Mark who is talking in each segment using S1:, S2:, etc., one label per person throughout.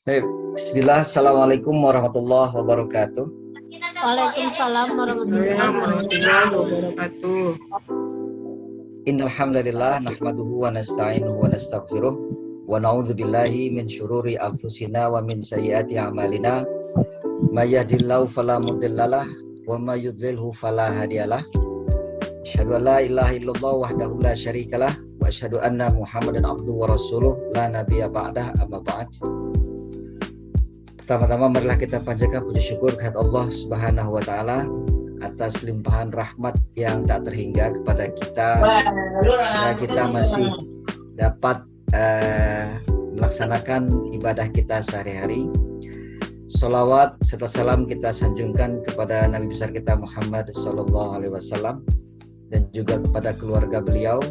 S1: Baik, Bismillah, Assalamualaikum warahmatullahi wabarakatuh.
S2: Waalaikumsalam
S3: Waalaikumsalam warahmatullahi wabarakatuh.
S1: Innal hamdalillah nahmaduhu wa nasta'inuhu wa nastaghfiruh wa na'udzu billahi min syururi anfusina wa min sayyiati a'malina. May yahdihillahu fala mudhillalah wa may yudhlilhu fala hadiyalah. Asyhadu an la ilaha illallah wahdahu la syarikalah wa asyhadu anna Muhammadan abduhu wa rasuluh la nabiyya ba'dah, amma ba'd. Pertama-tama marilah kita panjatkan puji syukur kehadirat Allah Subhanahu wa taala atas limpahan rahmat yang tak terhingga kepada kita. Nah, kita masih dapat melaksanakan ibadah kita sehari-hari. Sholawat serta salam kita sanjungkan kepada Nabi besar kita Muhammad sallallahu alaihi wasallam dan juga kepada keluarga beliau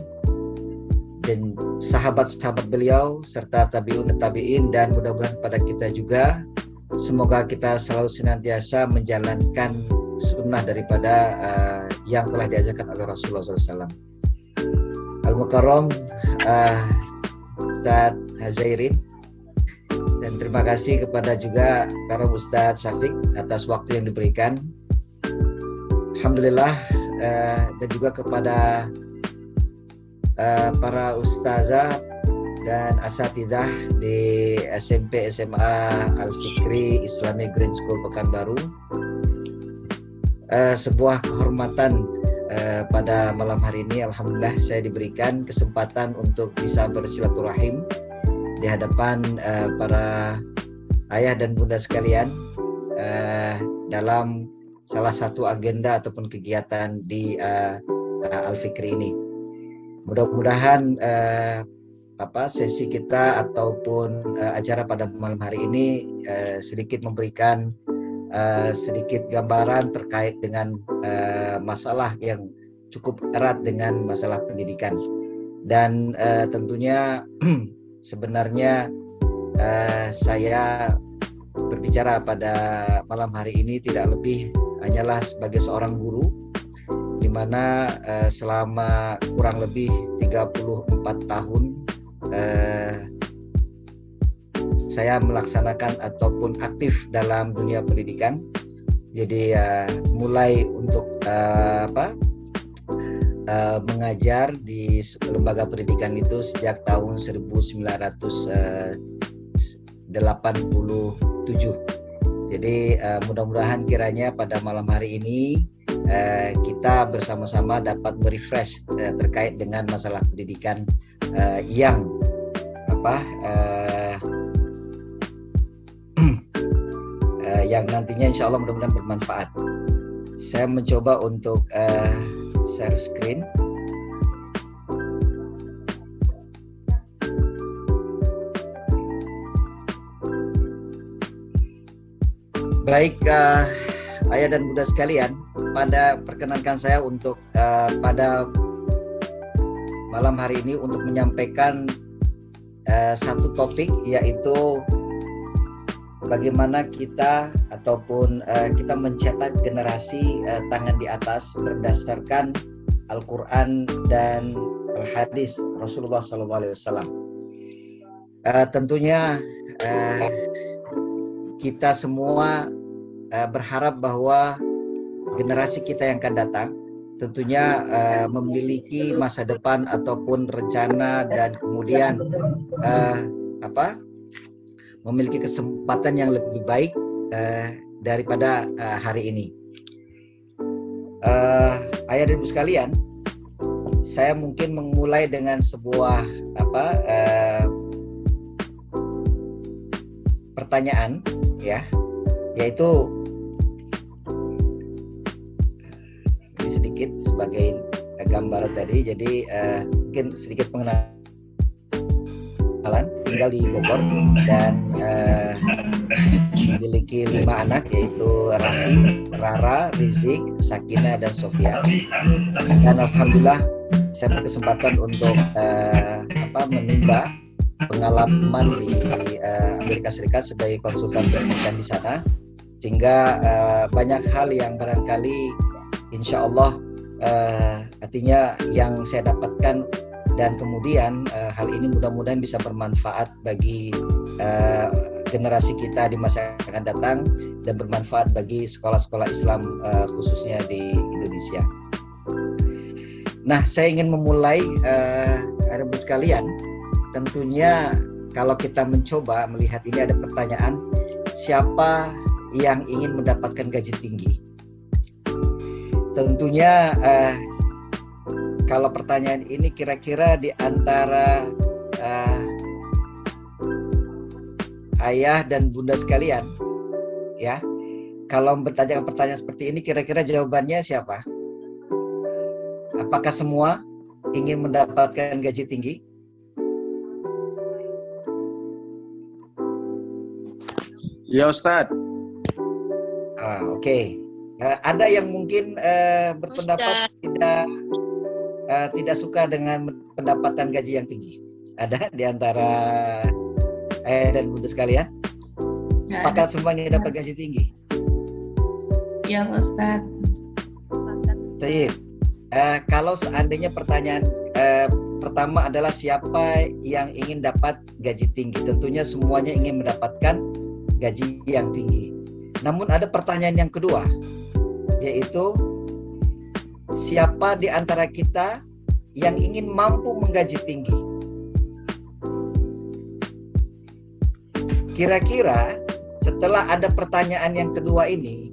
S1: dan sahabat-sahabat beliau serta tabi'un dan tabi'in, dan mudah-mudahan pada kita juga. Semoga kita selalu senantiasa menjalankan sunnah daripada yang telah diajarkan oleh Rasulullah SAW. Al-Mukarram Ustaz Hazairin, dan terima kasih kepada juga Karam Ustaz Syafiq atas waktu yang diberikan. Alhamdulillah, dan juga kepada para ustazah dan asatidzah di SMP SMA Al-Fikri Islamic Green School Pekanbaru. Sebuah kehormatan pada malam hari ini, alhamdulillah saya diberikan kesempatan untuk bisa bersilaturahim di hadapan para ayah dan bunda sekalian dalam salah satu agenda ataupun kegiatan di Al-Fikri ini. Mudah-mudahan sesi kita ataupun acara pada malam hari ini sedikit memberikan sedikit gambaran terkait dengan masalah yang cukup erat dengan masalah pendidikan. Dan tentunya sebenarnya saya berbicara pada malam hari ini tidak lebih hanyalah sebagai seorang guru, di mana selama kurang lebih 34 tahun saya melaksanakan ataupun aktif dalam dunia pendidikan. Jadi mulai untuk mengajar di lembaga pendidikan itu sejak tahun 1987. Jadi mudah-mudahan kiranya pada malam hari ini kita bersama-sama dapat merefresh terkait dengan masalah pendidikan yang yang nantinya insya Allah mudah-mudahan bermanfaat. Saya mencoba untuk share screen. Baik, ayah dan bunda sekalian, perkenankan saya untuk pada malam hari ini untuk menyampaikan satu topik, yaitu bagaimana kita ataupun kita mencetak generasi tangan di atas berdasarkan Al-Quran dan Al-Hadis Rasulullah SAW. Tentunya kita semua berharap bahwa generasi kita yang akan datang tentunya memiliki masa depan ataupun rencana, dan kemudian memiliki kesempatan yang lebih baik daripada hari ini. Ayah dan ibu sekalian, saya mungkin memulai dengan sebuah pertanyaan, ya, yaitu ini sedikit sebagai gambar tadi. Jadi mungkin sedikit pengenalan. Tinggal di Bogor dan memiliki 5 anak, yaitu Raffi, Rara, Rizik, Sakina, dan Sofia. Dan alhamdulillah saya berkesempatan untuk menimba pengalaman di Amerika Serikat sebagai konsultan pendidikan di sana, sehingga banyak hal yang barangkali insya Allah artinya yang saya dapatkan, dan kemudian hal ini mudah-mudahan bisa bermanfaat bagi generasi kita di masa yang akan datang dan bermanfaat bagi sekolah-sekolah Islam khususnya di Indonesia. Nah, saya ingin memulai Ibu sekalian. Tentunya kalau kita mencoba melihat ini ada pertanyaan, siapa yang ingin mendapatkan gaji tinggi? Tentunya kalau pertanyaan ini kira-kira di antara ayah dan bunda sekalian, ya, kalau bertanya pertanyaan seperti ini, kira-kira jawabannya siapa? Apakah semua ingin mendapatkan gaji tinggi?
S4: Ya Ustadz.
S1: Oke. Ada yang mungkin berpendapat tidak suka dengan pendapatan gaji yang tinggi? Ada di antara ayah dan bunda sekalian? Sepakat semua ingin dapat gaji tinggi?
S3: Ya Ustadz.
S1: Baik. Kalau seandainya pertanyaan pertama adalah siapa yang ingin dapat gaji tinggi? Tentunya semuanya ingin mendapatkan gaji yang tinggi. Namun ada pertanyaan yang kedua, yaitu siapa di antara kita yang ingin mampu menggaji tinggi? Kira-kira setelah ada pertanyaan yang kedua ini,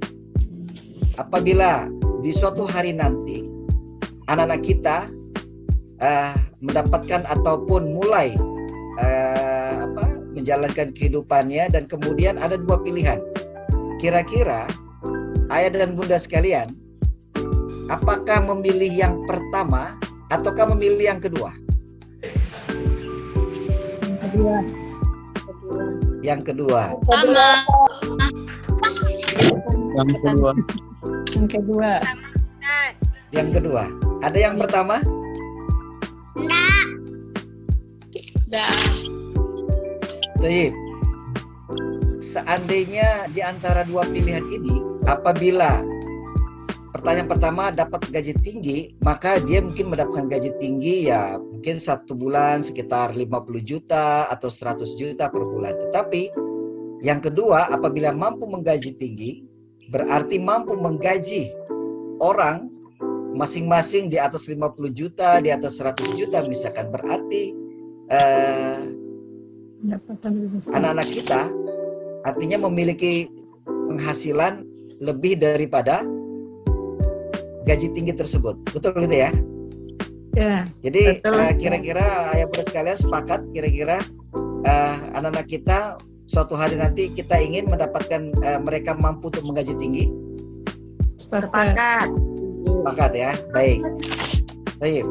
S1: apabila di suatu hari nanti anak-anak kita mendapatkan ataupun mulai menjalankan kehidupannya dan kemudian ada dua pilihan. Kira-kira ayah dan bunda sekalian, apakah memilih yang pertama ataukah memilih yang kedua? Yang kedua. Yang kedua. Ada yang pertama? Baik. Seandainya di antara dua pilihan ini, apabila pertanyaan pertama dapat gaji tinggi, maka dia mungkin mendapatkan gaji tinggi ya mungkin 1 bulan sekitar 50 juta atau 100 juta per bulan. Tetapi yang kedua, apabila mampu menggaji tinggi, berarti mampu menggaji orang masing-masing di atas 50 juta, di atas 100 juta misalkan, berarti anak-anak kita artinya memiliki penghasilan lebih daripada gaji tinggi tersebut. Betul gitu ya?
S3: Ya.
S1: Jadi kira-kira ayah bunda sekalian sepakat kira-kira anak-anak kita suatu hari nanti kita ingin mendapatkan mereka mampu untuk menggaji tinggi?
S3: Sepakat.
S1: Sepakat ya. Baik. Baik.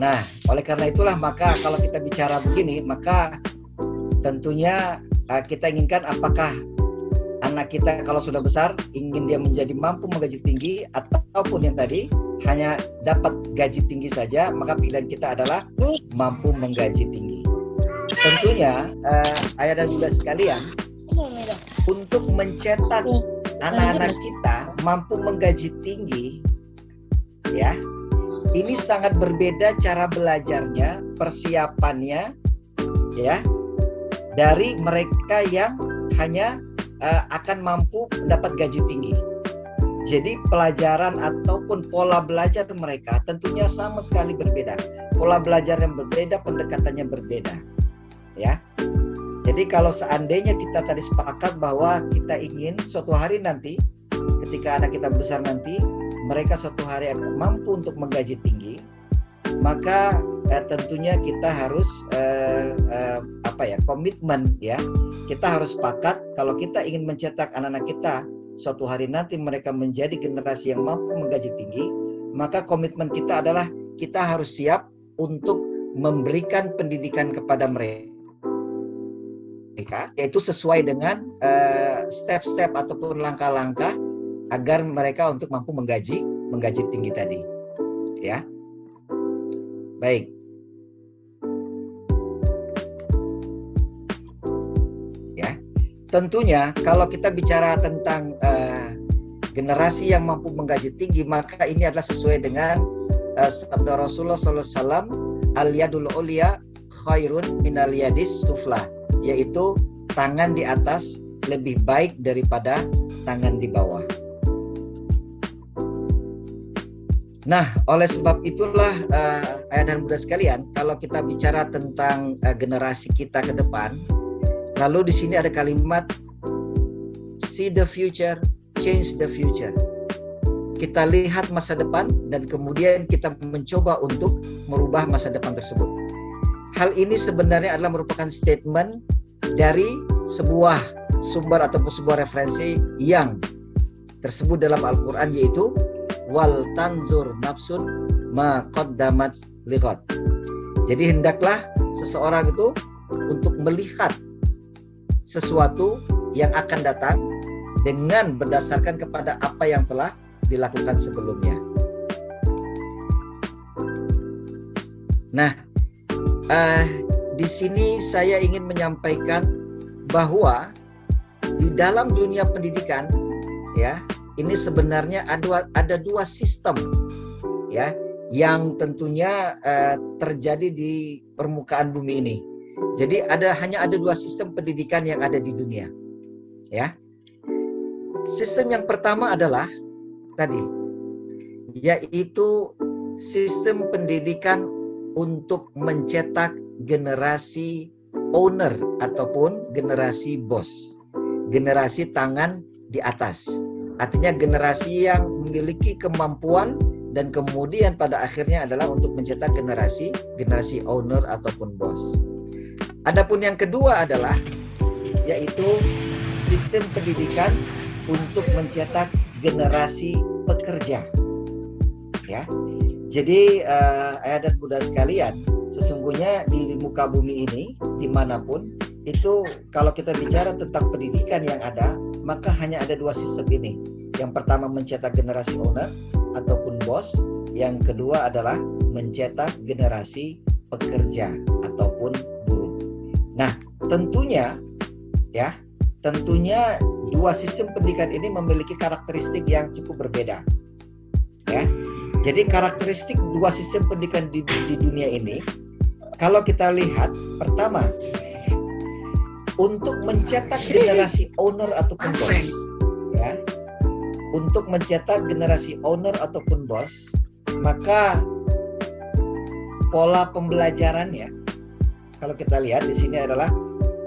S1: Nah, oleh karena itulah maka kalau kita bicara begini, maka tentunya kita inginkan apakah anak kita kalau sudah besar ingin dia menjadi mampu menggaji tinggi ataupun yang tadi hanya dapat gaji tinggi saja, maka pilihan kita adalah mampu menggaji tinggi. Tentunya ayah dan bunda sekalian, untuk mencetak anak-anak kita mampu menggaji tinggi, ya, ini sangat berbeda cara belajarnya, persiapannya, ya, dari mereka yang hanya akan mampu mendapat gaji tinggi. Jadi pelajaran ataupun pola belajar mereka tentunya sama sekali berbeda. Pola belajar yang berbeda, pendekatannya berbeda, ya. Jadi kalau seandainya kita tadi sepakat bahwa kita ingin suatu hari nanti, ketika anak kita besar nanti, mereka suatu hari akan mampu untuk menggaji tinggi, maka tentunya kita harus komitmen, ya. Kita harus sepakat kalau kita ingin mencetak anak-anak kita suatu hari nanti mereka menjadi generasi yang mampu menggaji tinggi, maka komitmen kita adalah kita harus siap untuk memberikan pendidikan kepada mereka, yaitu sesuai dengan step-step ataupun langkah-langkah agar mereka untuk mampu menggaji tinggi tadi, ya. Baik. Ya. Tentunya kalau kita bicara tentang generasi yang mampu menggaji tinggi, maka ini adalah sesuai dengan sabda Rasulullah SAW, al-yadul ulya khairun minal yadis sufla, yaitu tangan di atas lebih baik daripada tangan di bawah. Nah, oleh sebab itulah ayah dan bunda sekalian, kalau kita bicara tentang generasi kita ke depan, lalu di sini ada kalimat see the future, change the future. Kita lihat masa depan dan kemudian kita mencoba untuk merubah masa depan tersebut. Hal ini sebenarnya adalah merupakan statement dari sebuah sumber ataupun sebuah referensi yang tersebut dalam Al-Quran, yaitu wal tanzur nafsun ma qaddamat liqad. Jadi hendaklah seseorang itu untuk melihat sesuatu yang akan datang dengan berdasarkan kepada apa yang telah dilakukan sebelumnya. Nah, di sini saya ingin menyampaikan bahwa di dalam dunia pendidikan, ya, ini sebenarnya ada dua sistem, ya, yang tentunya terjadi di permukaan bumi ini. Jadi hanya ada dua sistem pendidikan yang ada di dunia, ya. Sistem yang pertama adalah tadi, yaitu sistem pendidikan untuk mencetak generasi owner ataupun generasi bos, generasi tangan di atas. Artinya generasi yang memiliki kemampuan dan kemudian pada akhirnya adalah untuk mencetak generasi owner ataupun bos. Adapun yang kedua adalah yaitu sistem pendidikan untuk mencetak generasi pekerja. Ya. Jadi ayah dan bunda sekalian, sesungguhnya di muka bumi ini dimanapun itu kalau kita bicara tentang pendidikan yang ada, maka hanya ada dua sistem ini. Yang pertama mencetak generasi owner ataupun bos, yang kedua adalah mencetak generasi pekerja ataupun buruh. Nah, tentunya dua sistem pendidikan ini memiliki karakteristik yang cukup berbeda. Ya. Jadi karakteristik dua sistem pendidikan di dunia ini, kalau kita lihat, pertama, untuk mencetak generasi owner ataupun bos, ya, untuk mencetak generasi owner ataupun bos, maka pola pembelajarannya, kalau kita lihat di sini adalah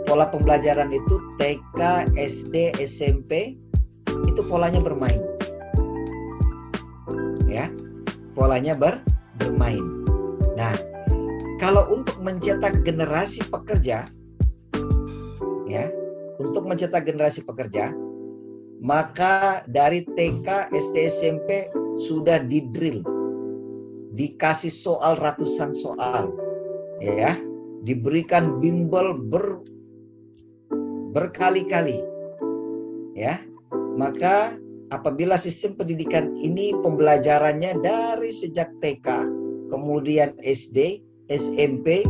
S1: pola pembelajaran itu TK, SD, SMP, itu polanya bermain, ya, polanya bermain. Nah, kalau untuk mencetak generasi pekerja, ya, untuk mencetak generasi pekerja, maka dari TK, SD, SMP sudah di-drill, dikasih soal ratusan soal, ya, diberikan bimbel berkali-kali, ya. Maka apabila sistem pendidikan ini pembelajarannya dari sejak TK, kemudian SD, SMP,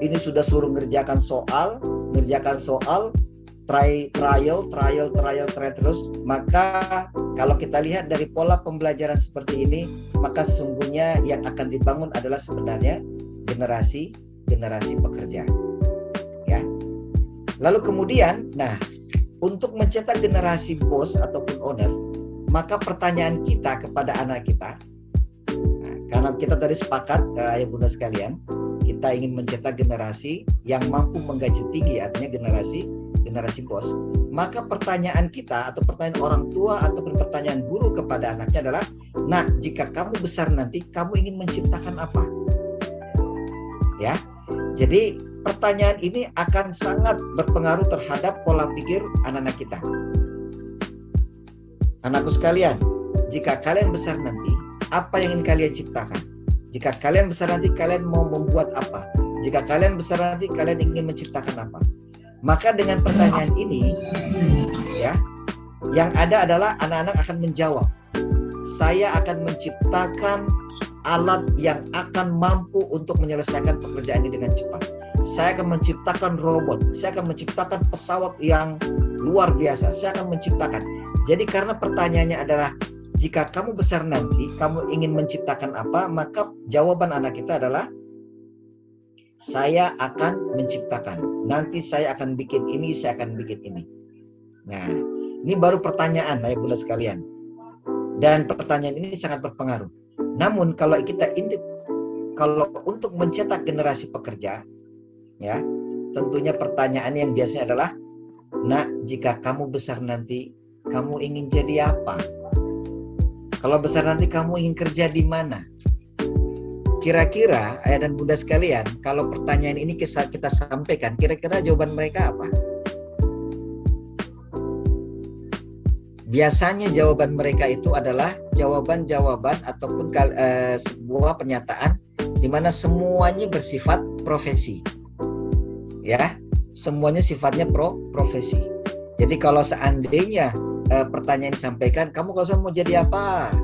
S1: ini sudah suruh ngerjakan soal, trial terus, maka kalau kita lihat dari pola pembelajaran seperti ini, maka sesungguhnya yang akan dibangun adalah sebenarnya generasi pekerja, ya. Lalu kemudian, nah, untuk mencetak generasi bos ataupun owner, maka pertanyaan kita kepada anak kita, nah, karena kita tadi sepakat, ayah bunda sekalian, kita ingin mencetak generasi yang mampu menggaji tinggi, artinya generasi bos. Maka pertanyaan kita atau pertanyaan orang tua ataupun pertanyaan guru kepada anaknya adalah, nah, jika kamu besar nanti, kamu ingin menciptakan apa? Ya, jadi pertanyaan ini akan sangat berpengaruh terhadap pola pikir anak-anak kita. Anakku sekalian, jika kalian besar nanti, apa yang ingin kalian ciptakan? Jika kalian besar nanti, kalian mau membuat apa? Jika kalian besar nanti, kalian ingin menciptakan apa? Maka dengan pertanyaan ini, ya, yang ada adalah anak-anak akan menjawab, saya akan menciptakan alat yang akan mampu untuk menyelesaikan pekerjaan ini dengan cepat. Saya akan menciptakan robot, saya akan menciptakan pesawat yang luar biasa, saya akan menciptakan. Jadi karena pertanyaannya adalah, jika kamu besar nanti, kamu ingin menciptakan apa? Maka jawaban anak kita adalah, saya akan menciptakan. Nanti saya akan bikin ini, saya akan bikin ini. Nah, ini baru pertanyaan ayah bunda sekalian. Dan pertanyaan ini sangat berpengaruh. Namun kalau untuk mencetak generasi pekerja, ya, tentunya pertanyaan yang biasanya adalah, nak, jika kamu besar nanti, kamu ingin jadi apa? Kalau besar nanti kamu ingin kerja di mana? Kira-kira ayah dan bunda sekalian, kalau pertanyaan ini kita sampaikan, kira-kira jawaban mereka apa? Biasanya jawaban mereka itu adalah jawaban-jawaban ataupun sebuah pernyataan di mana semuanya bersifat profesi. Ya, semuanya sifatnya profesi. Jadi kalau seandainya pertanyaan disampaikan, kamu kalau mau jadi apa?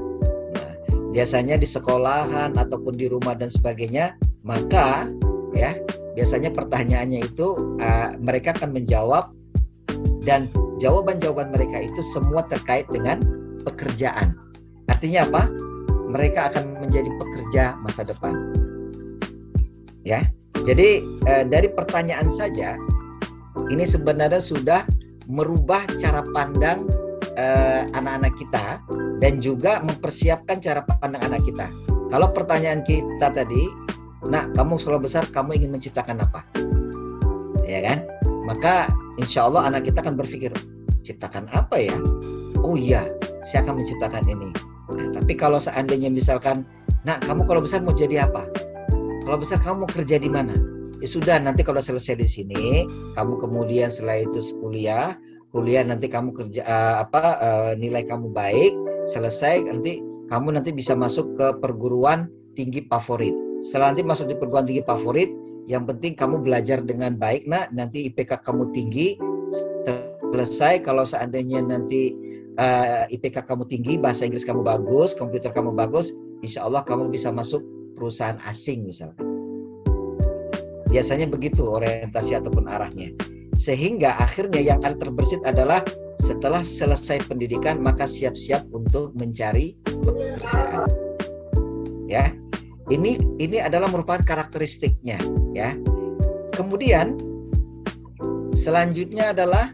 S1: Nah, biasanya di sekolahan ataupun di rumah dan sebagainya, maka ya biasanya pertanyaannya itu mereka akan menjawab, dan jawaban-jawaban mereka itu semua terkait dengan pekerjaan. Artinya apa? Mereka akan menjadi pekerja masa depan. Ya, jadi dari pertanyaan saja ini sebenarnya sudah merubah cara pandang anak-anak kita dan juga mempersiapkan cara pandang anak kita. Kalau pertanyaan kita tadi, nak, kamu setelah besar kamu ingin menciptakan apa? Ya kan? Maka insya Allah anak kita akan berpikir, ciptakan apa ya? Oh iya, saya akan menciptakan ini. Nah, tapi kalau seandainya misalkan, nak, kamu kalau besar mau jadi apa? Kalau besar kamu mau kerja di mana? Ya sudah, nanti kalau selesai di sini, kamu kemudian setelah itu kuliah nanti kamu kerja nilai kamu baik, selesai nanti kamu bisa masuk ke perguruan tinggi favorit. Setelah nanti masuk di perguruan tinggi favorit, yang penting kamu belajar dengan baik, nak, nanti IPK kamu tinggi. Selesai, kalau seandainya nanti IPK kamu tinggi, bahasa Inggris kamu bagus, komputer kamu bagus, insya Allah kamu bisa masuk perusahaan asing misalkan. Biasanya begitu orientasi ataupun arahnya. Sehingga akhirnya yang akan terbersit adalah setelah selesai pendidikan maka siap-siap untuk mencari pekerjaan. Ya. Ini adalah merupakan karakteristiknya, ya. Kemudian selanjutnya adalah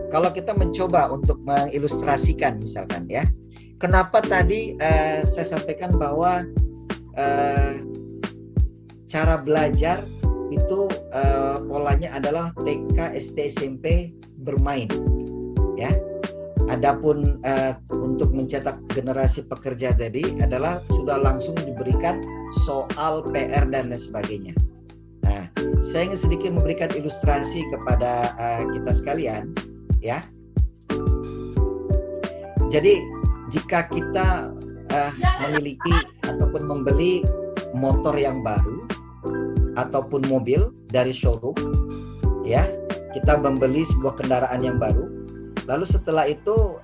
S1: kalau kita mencoba untuk mengilustrasikan misalkan, ya. Kenapa tadi saya sampaikan bahwa cara belajar itu polanya adalah TK, SD, SMP bermain, ya. Adapun untuk mencetak generasi pekerja tadi adalah sudah langsung diberikan soal PR dan lain sebagainya. Nah, saya ingin sedikit memberikan ilustrasi kepada kita sekalian, ya. Jadi jika kita memiliki ataupun membeli motor yang baru ataupun mobil dari showroom, ya, kita membeli sebuah kendaraan yang baru. Lalu setelah itu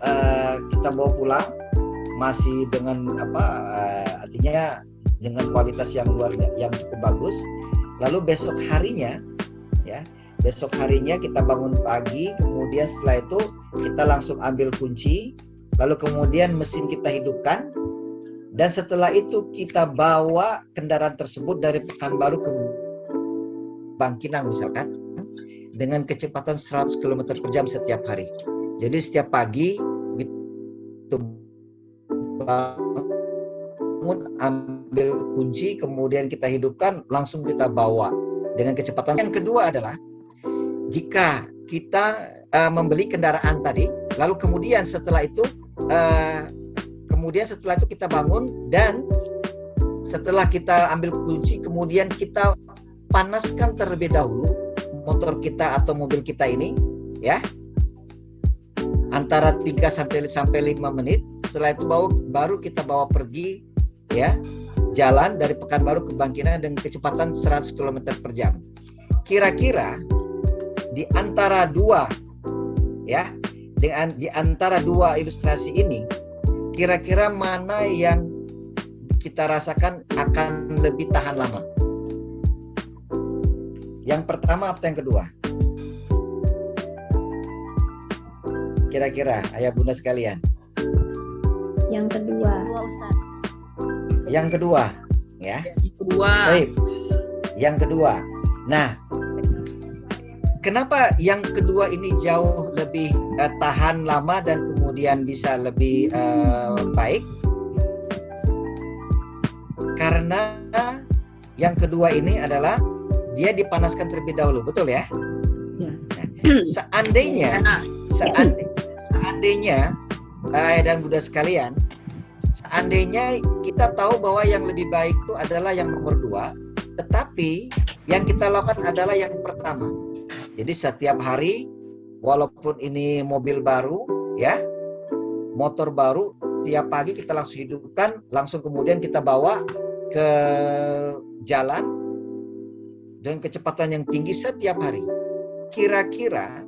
S1: kita bawa pulang masih dengan artinya dengan kualitas yang cukup bagus. Lalu besok harinya kita bangun pagi, kemudian setelah itu kita langsung ambil kunci, lalu kemudian mesin kita hidupkan, dan setelah itu kita bawa kendaraan tersebut dari Pekanbaru ke Bangkinang misalkan dengan kecepatan 100 km per jam setiap hari. Jadi setiap pagi itu bangun, ambil kunci, kemudian kita hidupkan, langsung kita bawa dengan kecepatan. Yang kedua adalah jika kita membeli kendaraan tadi, lalu kemudian setelah itu kita bangun, dan setelah kita ambil kunci, kemudian kita panaskan terlebih dahulu motor kita atau mobil kita ini, ya, antara 3 sampai 5 menit. Setelah itu baru kita bawa pergi, ya, jalan dari Pekanbaru ke Bangkinang dengan kecepatan 100 km per jam. Kira-kira di antara dua, ya, di antara dua ilustrasi ini, kira-kira mana yang kita rasakan akan lebih tahan lama? Yang pertama atau yang kedua? Kira-kira ayah bunda sekalian.
S2: Yang kedua.
S1: Yang kedua, ya.
S3: Kedua.
S1: Baik. yang kedua. Nah, kenapa yang kedua ini jauh lebih tahan lama dan kemudian bisa lebih baik? Karena yang kedua ini adalah dia dipanaskan terlebih dahulu, betul ya? Nah, seandainya ayah dan bunda sekalian, seandainya kita tahu bahwa yang lebih baik itu adalah yang nomor 2, tetapi yang kita lakukan adalah yang pertama. Jadi setiap hari, walaupun ini mobil baru, ya, motor baru, tiap pagi kita langsung hidupkan, langsung kemudian kita bawa ke jalan dengan kecepatan yang tinggi setiap hari. Kira-kira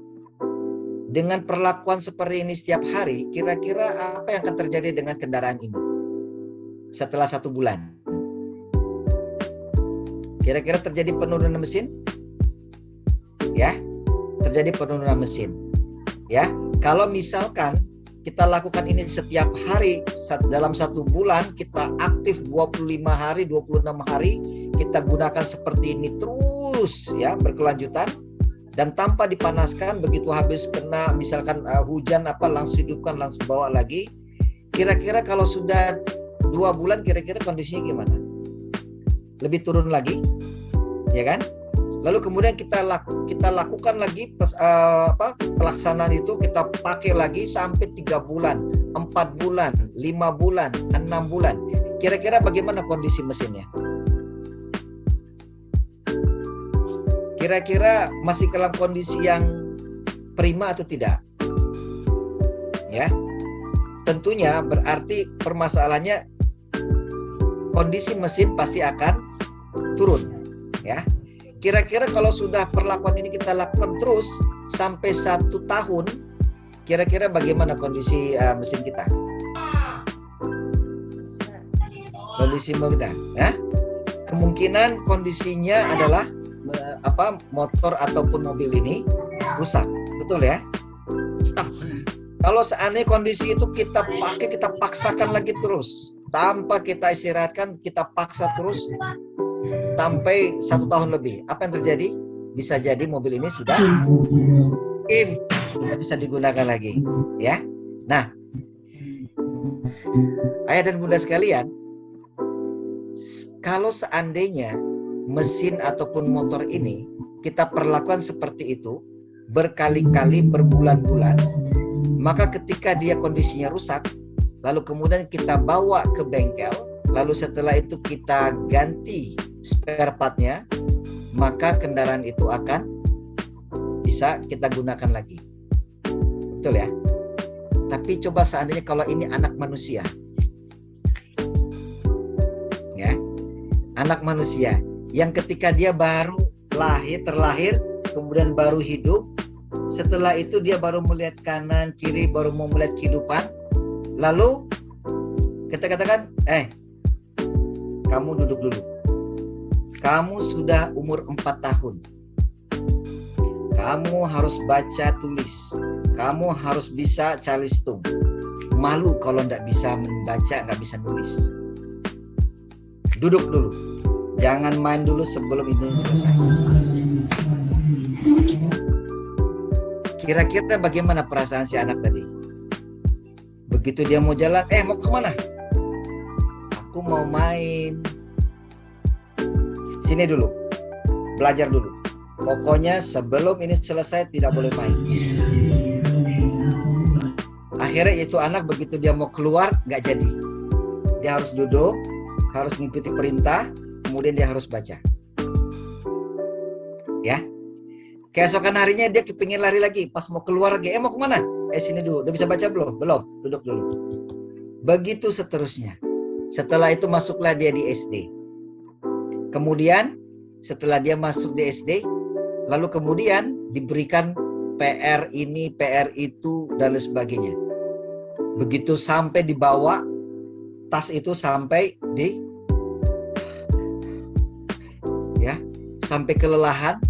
S1: dengan perlakuan seperti ini setiap hari, kira-kira apa yang akan terjadi dengan kendaraan ini setelah 1 bulan? Kira-kira terjadi penurunan mesin? Ya, terjadi penurunan mesin. Ya, kalau misalkan kita lakukan ini setiap hari dalam 1 bulan, kita aktif 25 hari, 26 hari, kita gunakan seperti ini terus, ya, berkelanjutan. Dan tanpa dipanaskan, begitu habis kena misalkan hujan langsung hidupkan, langsung bawa lagi. Kira-kira kalau sudah 2 bulan, kira-kira kondisinya gimana? Lebih turun lagi, ya kan? Lalu kemudian kita lakukan lagi pelaksanaan itu, kita pakai lagi sampai 3 bulan, 4 bulan, 5 bulan, 6 bulan. Kira-kira bagaimana kondisi mesinnya? Kira-kira masih dalam kondisi yang prima atau tidak? Ya, tentunya berarti permasalahannya kondisi mesin pasti akan turun. Ya, kira-kira kalau sudah perlakuan ini kita lakukan terus sampai 1 tahun, kira-kira bagaimana kondisi mesin kita? Kondisi mobil kita, ya? Kemungkinan kondisinya adalah motor ataupun mobil ini rusak, betul ya? Kalau seandainya kondisi itu kita pakai, kita paksakan lagi terus tanpa kita istirahatkan, kita paksa terus sampai 1 tahun lebih, apa yang terjadi? Bisa jadi mobil ini sudah tidak bisa digunakan lagi, ya. Nah, ayah dan bunda sekalian, kalau seandainya mesin ataupun motor ini kita perlakukan seperti itu berkali-kali, berbulan-bulan, maka ketika dia kondisinya rusak, lalu kemudian kita bawa ke bengkel, lalu setelah itu kita ganti spare partnya, maka kendaraan itu akan bisa kita gunakan lagi. Betul ya? Tapi coba seandainya kalau ini anak manusia, ya, anak manusia yang ketika dia baru terlahir, kemudian baru hidup, setelah itu dia baru melihat kanan, kiri, baru mau melihat kehidupan, lalu kita katakan, kamu duduk dulu. Kamu sudah umur 4 tahun. Kamu harus baca tulis. Kamu harus bisa calistung. Malu kalau nggak bisa membaca, nggak bisa nulis. Duduk dulu. Jangan main dulu sebelum ini selesai. Kira-kira bagaimana perasaan si anak tadi? Begitu dia mau jalan, mau kemana? Aku mau main. Sini dulu, belajar dulu. Pokoknya sebelum ini selesai tidak boleh main. Akhirnya itu anak begitu dia mau keluar nggak jadi. Dia harus duduk, harus mengikuti perintah. Kemudian dia harus baca, ya. Keesokan harinya dia kepingin lari lagi, pas mau keluar lagi, mau kemana? Sini dulu, udah bisa baca belum? Belum, duduk dulu. Begitu seterusnya. Setelah itu masuklah dia di SD. Kemudian setelah dia masuk di SD, lalu kemudian diberikan PR ini, PR itu, dan lain sebagainya. Begitu sampai dibawa tas itu sampai di sampai kelelahan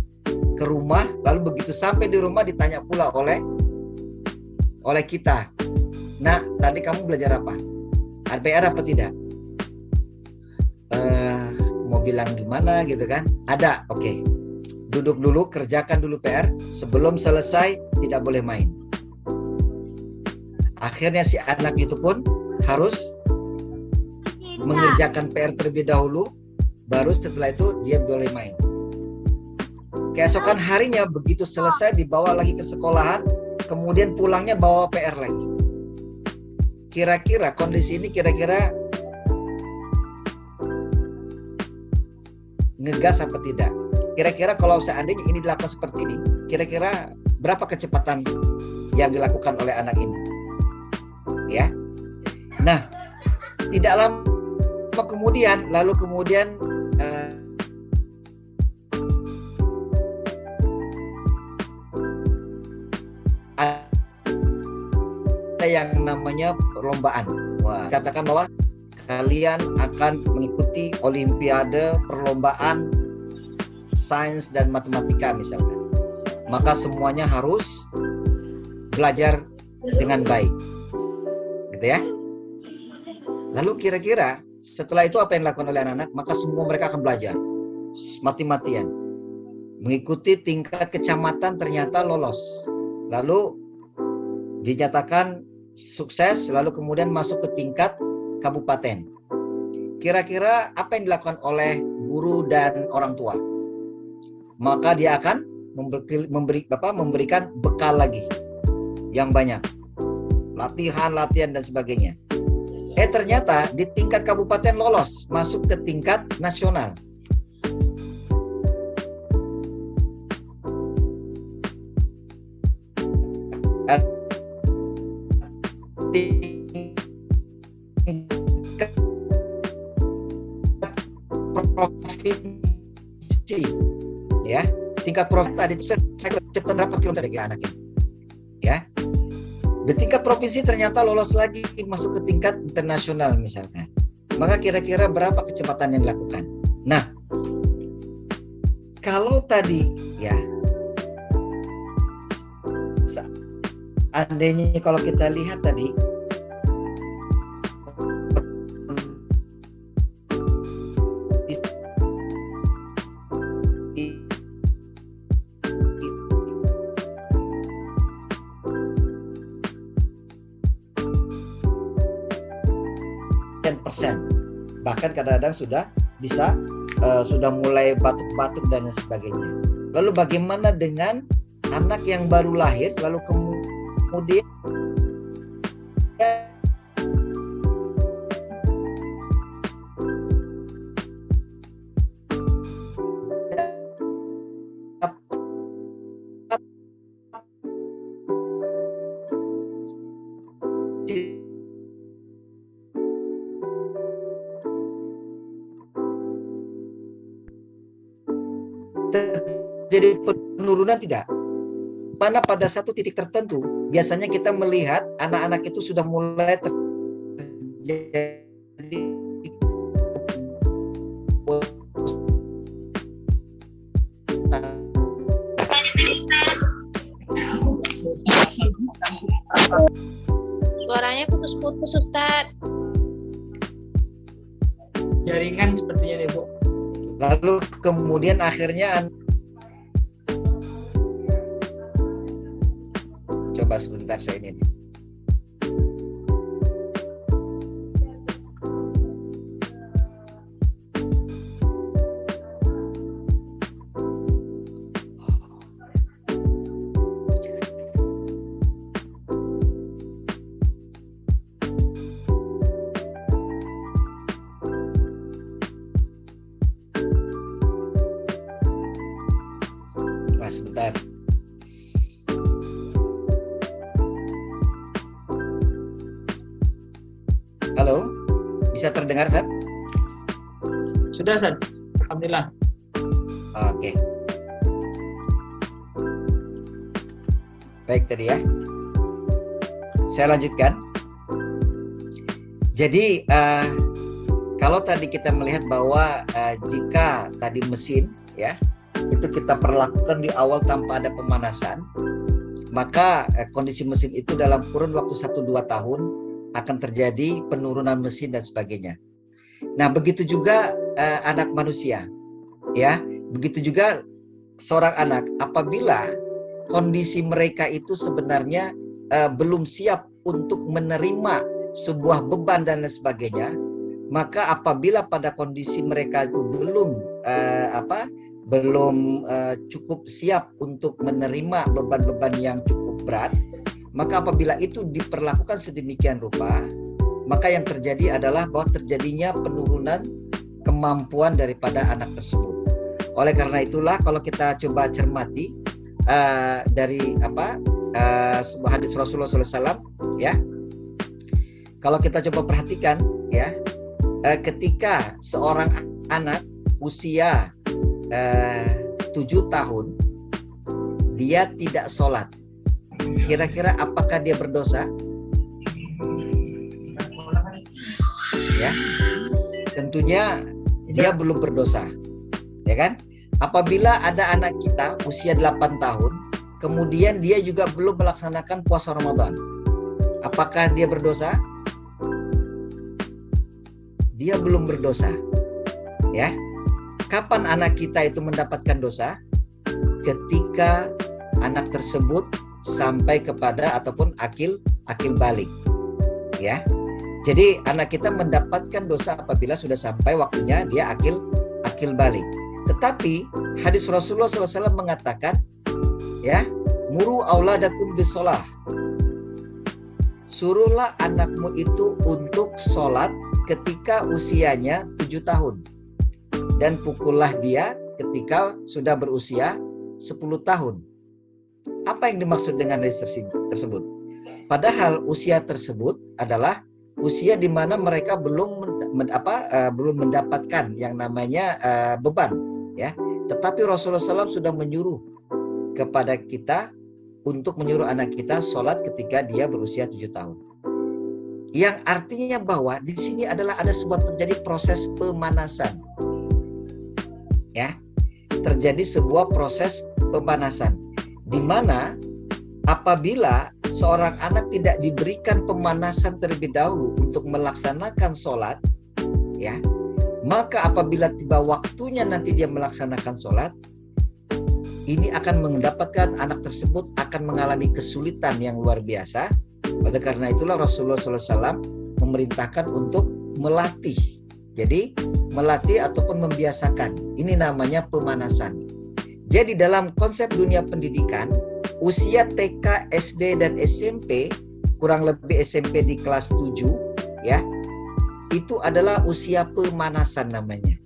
S1: ke rumah, lalu begitu sampai di rumah ditanya pula oleh kita, nah tadi kamu belajar apa? Ada PR apa tidak? bilang gimana gitu kan. Ada, oke. Duduk dulu, kerjakan dulu PR. Sebelum selesai, tidak boleh main. Akhirnya si anak itu pun harus mengerjakan PR terlebih dahulu, baru setelah itu dia boleh main. Keesokan harinya begitu selesai dibawa lagi ke sekolahan, kemudian pulangnya bawa PR lagi. Kira-kira kondisi ini kira-kira ngegas apa tidak? Kira-kira kalau seandainya ini dilakukan seperti ini, kira-kira berapa kecepatan yang dilakukan oleh anak ini? Ya. Nah, tidak lama kemudian ada yang namanya perlombaan. Wah, katakan bahwa kalian akan mengikuti olimpiade perlombaan sains dan matematika misalkan. Maka semuanya harus belajar dengan baik. Gitu ya. Lalu kira-kira setelah itu apa yang dilakukan oleh anak-anak? Maka semua mereka akan belajar mati-matian. Mengikuti tingkat kecamatan ternyata lolos. Lalu dinyatakan sukses, lalu kemudian masuk ke tingkat kabupaten. Kira-kira apa yang dilakukan oleh guru dan orang tua? Maka dia akan memberikan bekal lagi yang banyak. Latihan dan sebagainya. Ternyata di tingkat kabupaten lolos, masuk ke tingkat nasional. Tingkat provinsi, ya, tingkat provinsi tadi cepat berapa kilometer dari anak ini, ya. Di tingkat provinsi ternyata lolos lagi masuk ke tingkat internasional misalkan. Maka kira-kira berapa kecepatan yang dilakukan? Nah, kalau tadi ya, seandainya kalau kita lihat tadi bahkan kadang-kadang sudah bisa sudah mulai batuk-batuk dan sebagainya. Lalu bagaimana dengan anak yang baru lahir lalu kemudian terjadi penurunan tidak? Mana pada satu titik tertentu biasanya kita melihat anak-anak itu sudah mulai terjadi
S5: Suaranya putus-putus, Ustadz.
S2: Jaringan sepertinya nih, Bu.
S1: Lalu kemudian akhirnya coba sebentar saya ini. Sebentar. Halo, bisa terdengar, Sat?
S2: Sudah, Sat. Alhamdulillah.
S1: Oke. Baik tadi ya. Saya lanjutkan. Jadi kalau tadi kita melihat bahwa jika tadi mesin ya itu kita perlakukan di awal tanpa ada pemanasan, maka kondisi mesin itu dalam kurun waktu 1-2 tahun akan terjadi penurunan mesin dan sebagainya. Nah, begitu juga anak manusia. Ya, begitu juga seorang anak apabila kondisi mereka itu sebenarnya belum siap untuk menerima sebuah beban dan lain sebagainya, maka apabila pada kondisi mereka itu belum cukup siap untuk menerima beban-beban yang cukup berat, maka apabila itu diperlakukan sedemikian rupa, maka yang terjadi adalah bahwa terjadinya penurunan kemampuan daripada anak tersebut. Oleh karena itulah kalau kita coba cermati dari sebuah hadis Rasulullah SAW, ya, kalau kita coba perhatikan, ya, ketika seorang anak usia 7 tahun dia tidak sholat, kira-kira apakah dia berdosa? Ya, tentunya dia belum berdosa, ya kan? Apabila ada anak kita usia 8 tahun, kemudian dia juga belum melaksanakan puasa Ramadan, apakah dia berdosa? Dia belum berdosa, ya. Kapan anak kita itu mendapatkan dosa? Ketika anak tersebut sampai kepada ataupun akil balik, ya. Jadi anak kita mendapatkan dosa apabila sudah sampai waktunya dia akil balik. Tetapi hadis Rasulullah SAW mengatakan, ya, muru auladakum bisolah, suruhlah anakmu itu untuk sholat ketika usianya 7 tahun, dan pukullah dia ketika sudah berusia 10 tahun. Apa yang dimaksud dengan hadis tersebut? Padahal usia tersebut adalah usia di mana mereka belum mendapatkan yang namanya beban, ya. Tetapi Rasulullah SAW sudah menyuruh kepada kita untuk menyuruh anak kita sholat ketika dia berusia 7 tahun. Yang artinya bahwa di sini adalah ada sebuah terjadi proses pemanasan, ya. Terjadi sebuah proses pemanasan di mana apabila seorang anak tidak diberikan pemanasan terlebih dahulu untuk melaksanakan sholat, ya, maka apabila tiba waktunya nanti dia melaksanakan sholat, ini akan mendapatkan anak tersebut akan mengalami kesulitan yang luar biasa. Oleh karena itulah Rasulullah SAW memerintahkan untuk melatih. Jadi melatih ataupun membiasakan. Ini namanya pemanasan. Jadi dalam konsep dunia pendidikan, usia TK, SD, dan SMP, kurang lebih SMP di kelas 7, ya, itu adalah usia pemanasan namanya.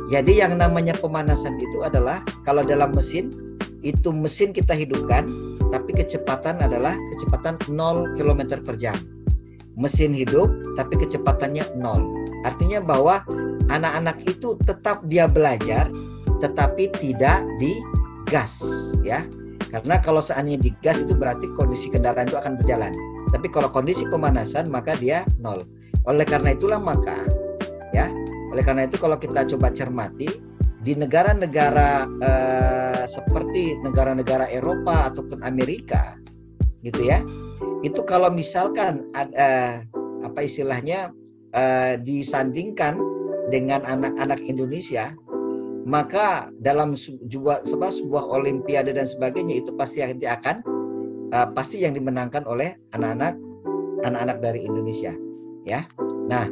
S1: Jadi yang namanya pemanasan itu adalah, kalau dalam mesin, itu mesin kita hidupkan, tapi kecepatan adalah kecepatan 0 km per jam. Mesin hidup, tapi kecepatannya 0. Artinya bahwa anak-anak itu tetap dia belajar, tetapi tidak digas, ya. Karena kalau seandainya digas itu berarti kondisi kendaraan itu akan berjalan. Tapi kalau kondisi pemanasan maka dia 0. Oleh karena itulah maka, ya, oleh karena itu kalau kita coba cermati di negara-negara seperti negara-negara Eropa ataupun Amerika, gitu ya, itu kalau misalkan ada disandingkan dengan anak-anak Indonesia, maka dalam sebuah olimpiade dan sebagainya itu pasti yang dimenangkan oleh anak-anak dari Indonesia, ya. Nah,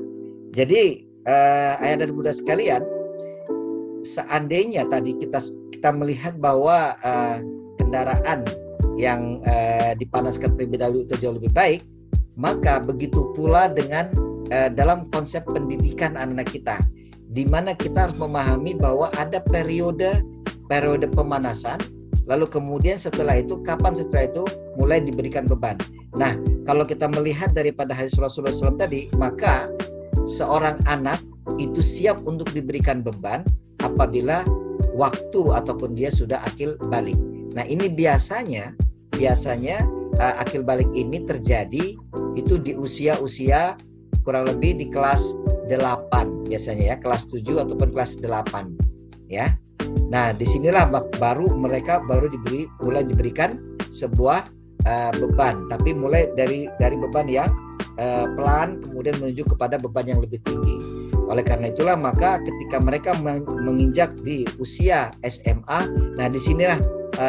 S1: jadi ayah dan bunda sekalian, seandainya tadi kita melihat bahwa kendaraan yang dipanaskan terlebih dahulu itu jauh lebih baik, maka begitu pula dengan dalam konsep pendidikan anak-anak kita, di mana kita harus memahami bahwa ada periode pemanasan, lalu kemudian setelah itu mulai diberikan beban. Nah, kalau kita melihat daripada hadis Rasulullah SAW tadi, maka seorang anak itu siap untuk diberikan beban apabila waktu ataupun dia sudah akil balik. Nah, ini biasanya akil balik ini terjadi itu di usia kurang lebih di kelas 8 biasanya, ya, kelas 7 ataupun kelas 8, ya. Nah, disinilah baru mereka mulai diberikan sebuah beban, tapi mulai dari beban yang pelan kemudian menuju kepada beban yang lebih tinggi. Oleh karena itulah maka ketika mereka menginjak di usia SMA, nah disinilah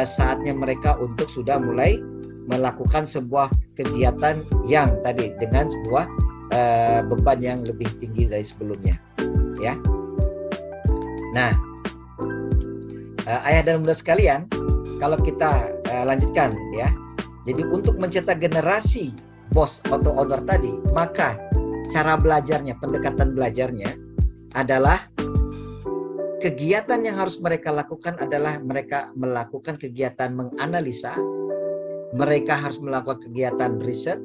S1: saatnya mereka untuk sudah mulai melakukan sebuah kegiatan yang tadi dengan sebuah beban yang lebih tinggi dari sebelumnya, ya. Nah, ayah dan bunda sekalian, kalau kita lanjutkan, ya. Jadi untuk mencetak generasi bos atau owner tadi, maka cara belajarnya, pendekatan belajarnya adalah kegiatan yang harus mereka lakukan adalah mereka melakukan kegiatan menganalisa, mereka harus melakukan kegiatan riset,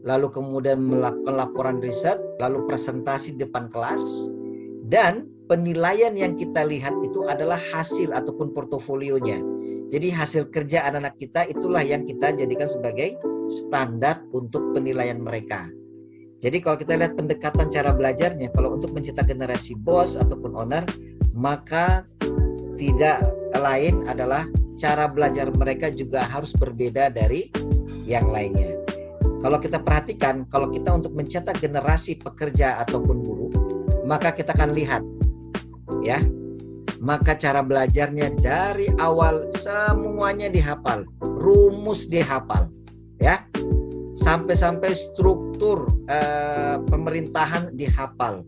S1: lalu kemudian melakukan laporan riset, lalu presentasi di depan kelas, dan penilaian yang kita lihat itu adalah hasil ataupun portofolionya. Jadi hasil kerja anak-anak kita itulah yang kita jadikan sebagai standar untuk penilaian mereka. Jadi kalau kita lihat pendekatan cara belajarnya, kalau untuk mencetak generasi bos ataupun owner, maka tidak lain adalah cara belajar mereka juga harus berbeda dari yang lainnya. Kalau kita perhatikan, kalau kita untuk mencetak generasi pekerja ataupun buruh, maka kita akan lihat, ya, maka cara belajarnya dari awal semuanya dihafal, rumus dihafal, ya, sampai struktur pemerintahan dihafal,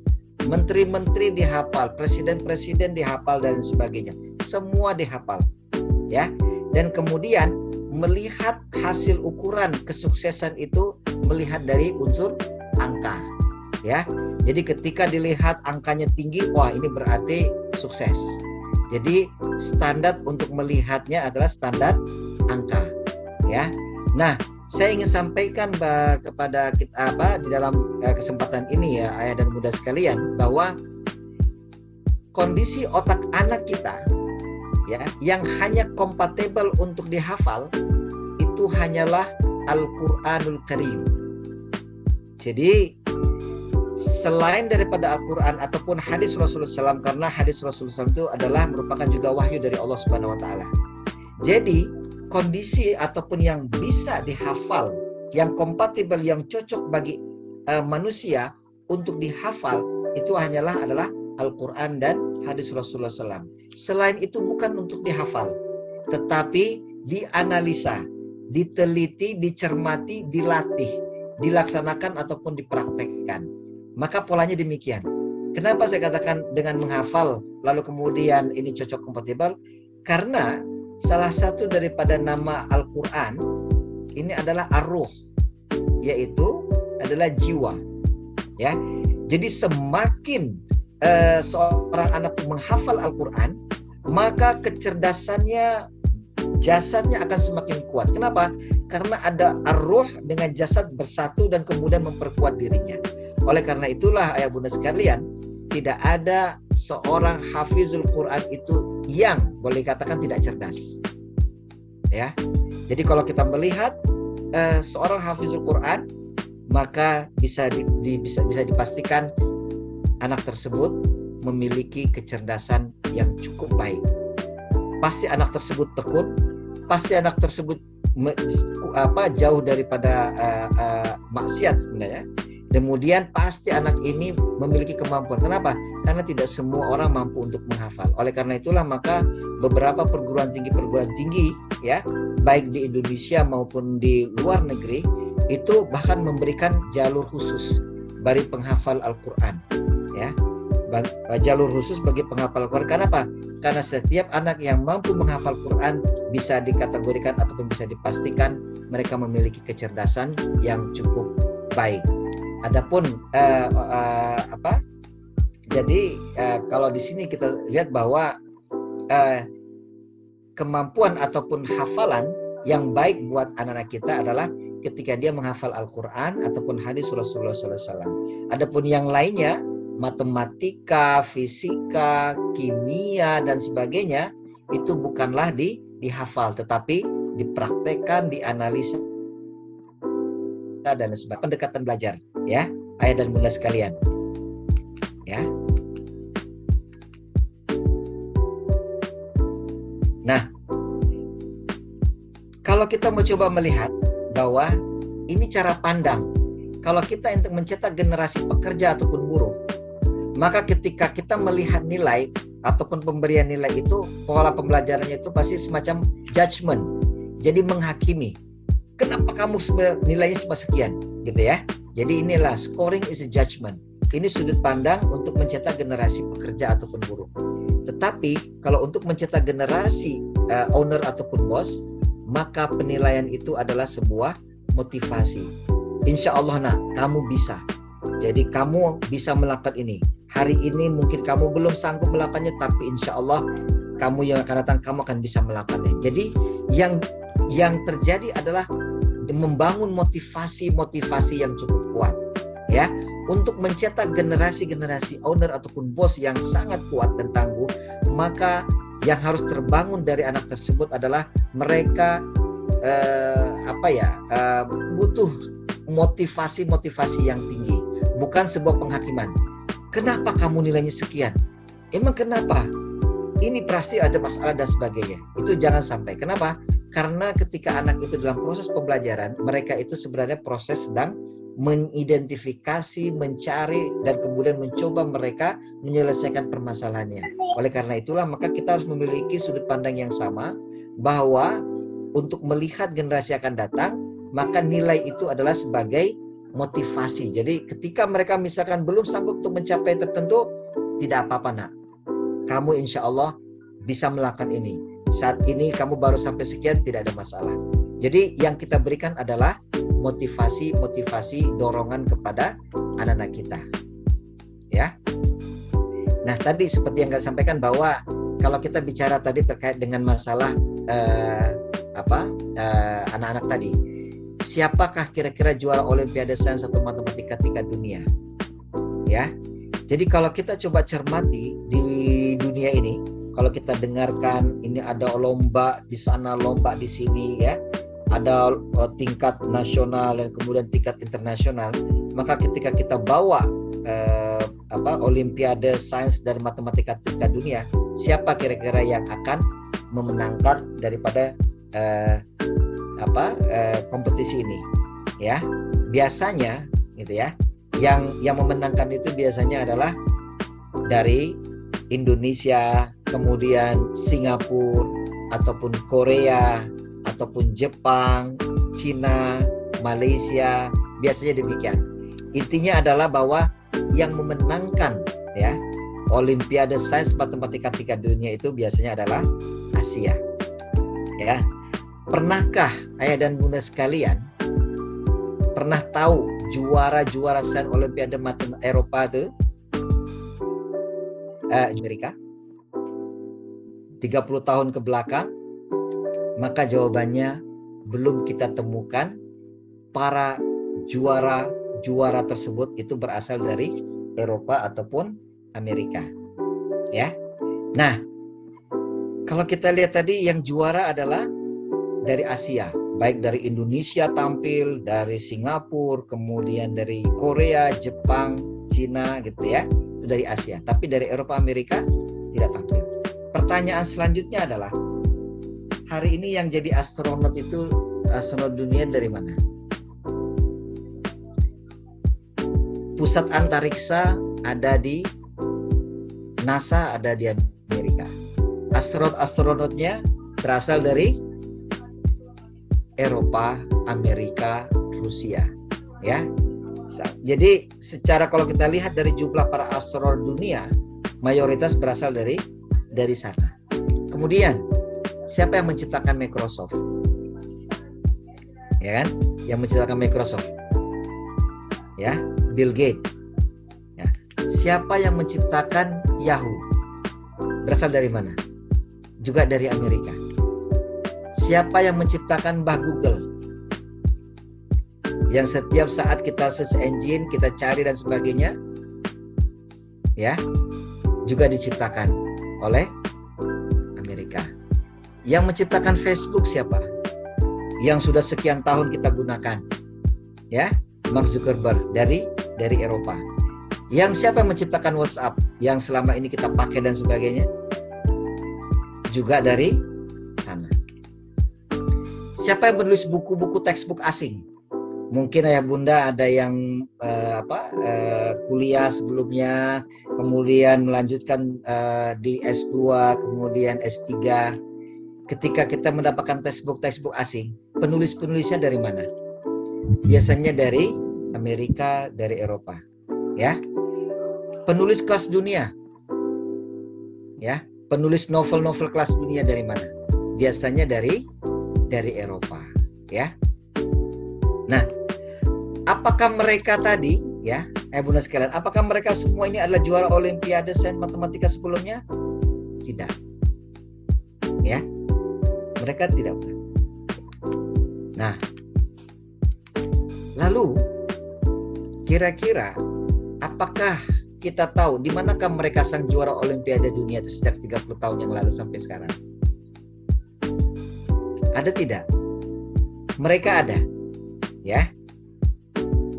S1: menteri-menteri dihafal, presiden-presiden dihafal dan sebagainya, semua dihafal, ya. Dan kemudian melihat hasil ukuran kesuksesan itu melihat dari unsur angka, ya. Jadi ketika dilihat angkanya tinggi, wah ini berarti sukses. Jadi standar untuk melihatnya adalah standar angka, ya. Nah, saya ingin sampaikan kepada kita di dalam kesempatan ini, ya, ayah dan bunda sekalian, bahwa kondisi otak anak kita, ya, yang hanya kompatibel untuk dihafal itu hanyalah Al-Qur'anul Karim. Jadi selain daripada Al-Quran ataupun hadis Rasulullah SAW, karena hadis Rasulullah SAW itu adalah merupakan juga wahyu dari Allah Subhanahu Wa Taala. Jadi kondisi ataupun yang bisa dihafal, yang kompatibel, yang cocok bagi manusia untuk dihafal itu adalah Al-Quran dan hadis Rasulullah SAW. Selain itu bukan untuk dihafal, tetapi dianalisa, diteliti, dicermati, dilatih, dilaksanakan ataupun dipraktekkan. Maka polanya demikian. Kenapa saya katakan dengan menghafal lalu kemudian ini cocok kompatibel? Karena salah satu daripada nama Al-Quran ini adalah ar-ruh, yaitu adalah jiwa, ya. Jadi semakin seorang anak menghafal Al-Quran, maka kecerdasannya, jasadnya akan semakin kuat. Kenapa? Karena ada ar-ruh dengan jasad bersatu dan kemudian memperkuat dirinya. Oleh karena itulah ayah bunda sekalian, tidak ada seorang hafizul Quran itu yang boleh dikatakan tidak cerdas, ya. Jadi kalau kita melihat seorang hafizul Quran, maka bisa dipastikan anak tersebut memiliki kecerdasan yang cukup baik. Pasti anak tersebut tekun, pasti anak tersebut jauh daripada maksiat sebenarnya. Kemudian pasti anak ini memiliki kemampuan. Kenapa? Karena tidak semua orang mampu untuk menghafal. Oleh karena itulah maka beberapa perguruan tinggi, ya, baik di Indonesia maupun di luar negeri, itu bahkan memberikan jalur khusus bagi penghafal Al-Quran, ya. Jalur khusus bagi penghafal Al-Quran. Kenapa? Karena setiap anak yang mampu menghafal Quran bisa dikategorikan ataupun bisa dipastikan mereka memiliki kecerdasan yang cukup baik. Adapun jadi kalau di sini kita lihat bahwa kemampuan ataupun hafalan yang baik buat anak-anak kita adalah ketika dia menghafal Al-Quran ataupun hadis Rasulullah SAW. Adapun yang lainnya, matematika, fisika, kimia dan sebagainya, itu bukanlah dihafal, tetapi dipraktekkan, dianalisa dan sebagainya. Pendekatan belajar, ya, ayah dan bunda sekalian, ya. Nah, kalau kita mau coba melihat bahwa ini cara pandang, kalau kita untuk mencetak generasi pekerja ataupun buruh, Maka ketika kita melihat nilai ataupun pemberian nilai itu, pola pembelajarannya itu pasti semacam judgment. Jadi menghakimi. Kenapa kamu nilainya cuma sekian, gitu ya? Jadi inilah scoring is a judgment. Ini sudut pandang untuk mencetak generasi pekerja ataupun buruh. Tetapi kalau untuk mencetak generasi owner ataupun bos, maka penilaian itu adalah sebuah motivasi. Insya Allah nak, kamu bisa. Jadi kamu bisa melakukan ini. Hari ini mungkin kamu belum sanggup melakukannya, tapi insya Allah kamu yang akan datang, kamu akan bisa melakukannya. Jadi yang terjadi adalah membangun motivasi yang cukup kuat, ya, untuk mencetak generasi owner ataupun bos yang sangat kuat dan tangguh. Maka yang harus terbangun dari anak tersebut adalah mereka butuh motivasi yang tinggi, bukan sebuah penghakiman. Kenapa kamu nilainya sekian? Emang kenapa? Ini pasti ada masalah dan sebagainya. Itu jangan sampai. Kenapa? Karena ketika anak itu dalam proses pembelajaran, mereka itu sebenarnya proses sedang mengidentifikasi, mencari, dan kemudian mencoba mereka menyelesaikan permasalahannya. Oleh karena itulah, maka kita harus memiliki sudut pandang yang sama, bahwa untuk melihat generasi akan datang, maka nilai itu adalah sebagai motivasi. Jadi ketika mereka misalkan belum sanggup untuk mencapai tertentu, tidak apa-apa nak, kamu insya Allah bisa melakukan ini. Saat ini kamu baru sampai sekian, tidak ada masalah. Jadi yang kita berikan adalah motivasi, dorongan kepada anak-anak kita, ya. Nah tadi seperti yang saya sampaikan, bahwa kalau kita bicara tadi terkait dengan masalah anak-anak tadi, siapakah kira-kira juara Olimpiade Sains atau Matematika tingkat dunia? Ya, jadi kalau kita coba cermati di dunia ini, kalau kita dengarkan ini ada lomba di sana, lomba di sini, ya, ada tingkat nasional dan kemudian tingkat internasional. Maka ketika kita bawa Olimpiade Sains dan Matematika tingkat dunia, siapa kira-kira yang akan memenangkan daripada kompetisi ini? Ya, biasanya, gitu ya, yang memenangkan itu biasanya adalah dari Indonesia, kemudian Singapura, ataupun Korea, ataupun Jepang, Cina, Malaysia, biasanya demikian. Intinya adalah bahwa yang memenangkan, ya, Olimpiade Sains Matematika tingkat dunia itu biasanya adalah Asia. Ya, pernahkah ayah dan bunda sekalian pernah tahu juara sains Olimpiade Eropa itu Amerika 30 tahun ke belakang? Maka jawabannya belum kita temukan. Para juara tersebut itu berasal dari Eropa ataupun Amerika, ya. Nah, kalau kita lihat tadi yang juara adalah dari Asia, baik dari Indonesia tampil, dari Singapura, kemudian dari Korea, Jepang, Cina, gitu ya. Itu dari Asia. Tapi dari Eropa, Amerika tidak tampil. Pertanyaan selanjutnya adalah, hari ini yang jadi astronot itu astronot dunia dari mana? Pusat antariksa ada di NASA, ada di Amerika. Astronotnya berasal dari Eropa, Amerika, Rusia, ya. Jadi secara kalau kita lihat dari jumlah para astronot dunia, mayoritas berasal dari sana. Kemudian siapa yang menciptakan Microsoft? Ya kan? Yang menciptakan Microsoft, ya, Bill Gates. Ya. Siapa yang menciptakan Yahoo? Berasal dari mana? Juga dari Amerika. Siapa yang menciptakan Google? Yang setiap saat kita search engine, kita cari dan sebagainya, ya, juga diciptakan oleh Amerika. Yang menciptakan Facebook siapa? Yang sudah sekian tahun kita gunakan, ya, Mark Zuckerberg dari Eropa. Yang siapa yang menciptakan WhatsApp yang selama ini kita pakai dan sebagainya? Juga dari sana. Siapa yang menulis buku-buku textbook asing? Mungkin ayah bunda ada yang kuliah sebelumnya, kemudian melanjutkan di S2, kemudian S3. Ketika kita mendapatkan textbook asing, penulisnya dari mana? Biasanya dari Amerika, dari Eropa, ya. Penulis kelas dunia, ya. Penulis novel-novel kelas dunia dari mana? Biasanya dari Eropa, ya. Nah, apakah mereka tadi, ya, bunda sekalian, apakah mereka semua ini adalah juara Olimpiade Sains Matematika sebelumnya? Tidak, ya, mereka tidak. Nah, lalu kira-kira apakah kita tahu di manakah mereka sang juara Olimpiade dunia itu sejak 30 tahun yang lalu sampai sekarang? Ada tidak? Mereka ada. Ya,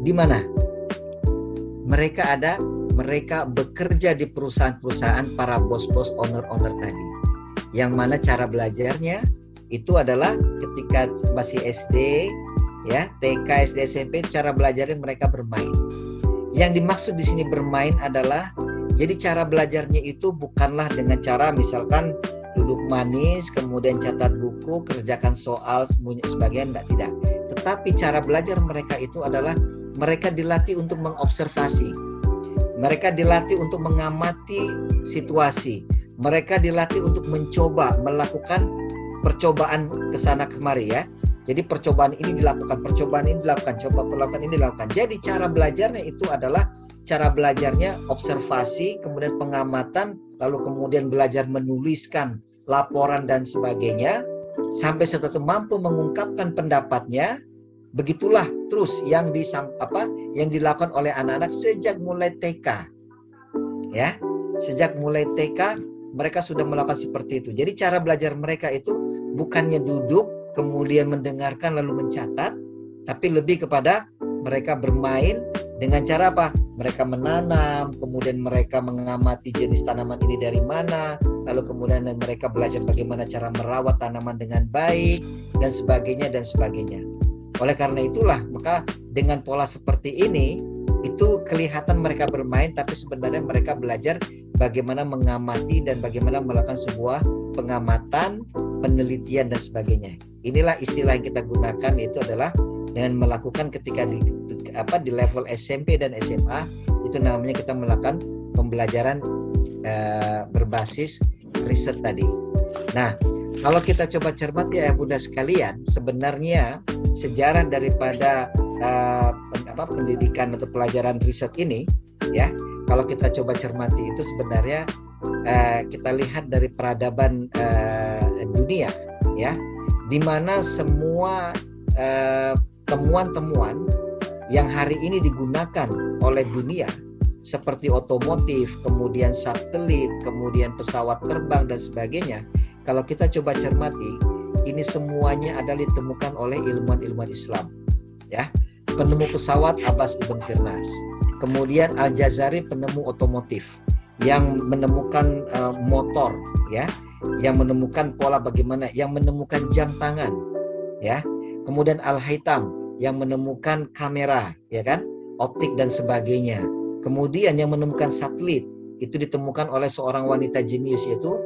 S1: di mana? Mereka ada, mereka bekerja di perusahaan-perusahaan para bos-bos, owner-owner tadi. Yang mana cara belajarnya itu adalah ketika masih SD, ya, TK, SD, SMP, cara belajarnya mereka bermain. Yang dimaksud di sini bermain adalah, jadi cara belajarnya itu bukanlah dengan cara misalkan duduk manis, kemudian catat buku, kerjakan soal, sebagian tidak. Tetapi cara belajar mereka itu adalah mereka dilatih untuk mengobservasi. Mereka dilatih untuk mengamati situasi. Mereka dilatih untuk mencoba, melakukan percobaan kesana kemari, ya. Jadi percobaan ini dilakukan, coba perlakukan ini dilakukan. Jadi cara belajarnya itu adalah cara belajarnya observasi, kemudian pengamatan, lalu kemudian belajar menuliskan laporan dan sebagainya, sampai setelah mampu mengungkapkan pendapatnya. Begitulah terus yang dilakukan oleh anak-anak sejak mulai TK, ya, sejak mulai TK mereka sudah melakukan seperti itu. Jadi cara belajar mereka itu bukannya duduk kemudian mendengarkan lalu mencatat, tapi lebih kepada mereka bermain dengan cara apa? Mereka menanam, kemudian mereka mengamati jenis tanaman ini dari mana, lalu kemudian mereka belajar bagaimana cara merawat tanaman dengan baik dan sebagainya. Oleh karena itulah, maka dengan pola seperti ini, itu kelihatan mereka bermain, tapi sebenarnya mereka belajar bagaimana mengamati dan bagaimana melakukan sebuah pengamatan, penelitian dan sebagainya. Inilah istilah yang kita gunakan, itu adalah dengan melakukan ketika di level SMP dan SMA, itu namanya kita melakukan pembelajaran berbasis riset tadi. Nah, kalau kita coba cermati ya bunda sekalian, sebenarnya sejarah daripada pendidikan atau pelajaran riset ini, ya, kalau kita coba cermati itu sebenarnya kita lihat dari peradaban dunia, ya, di mana semua temuan-temuan yang hari ini digunakan oleh dunia seperti otomotif, kemudian satelit, kemudian pesawat terbang dan sebagainya, kalau kita coba cermati, ini semuanya adalah ditemukan oleh ilmuwan-ilmuwan Islam, ya. Penemu pesawat Abbas ibn Firnas, kemudian Al-Jazari penemu otomotif, yang menemukan motor, ya, yang menemukan pola bagaimana, yang menemukan jam tangan, ya. Kemudian Al-Haytham yang menemukan kamera, ya kan, optik dan sebagainya. Kemudian yang menemukan satelit itu ditemukan oleh seorang wanita jenius, yaitu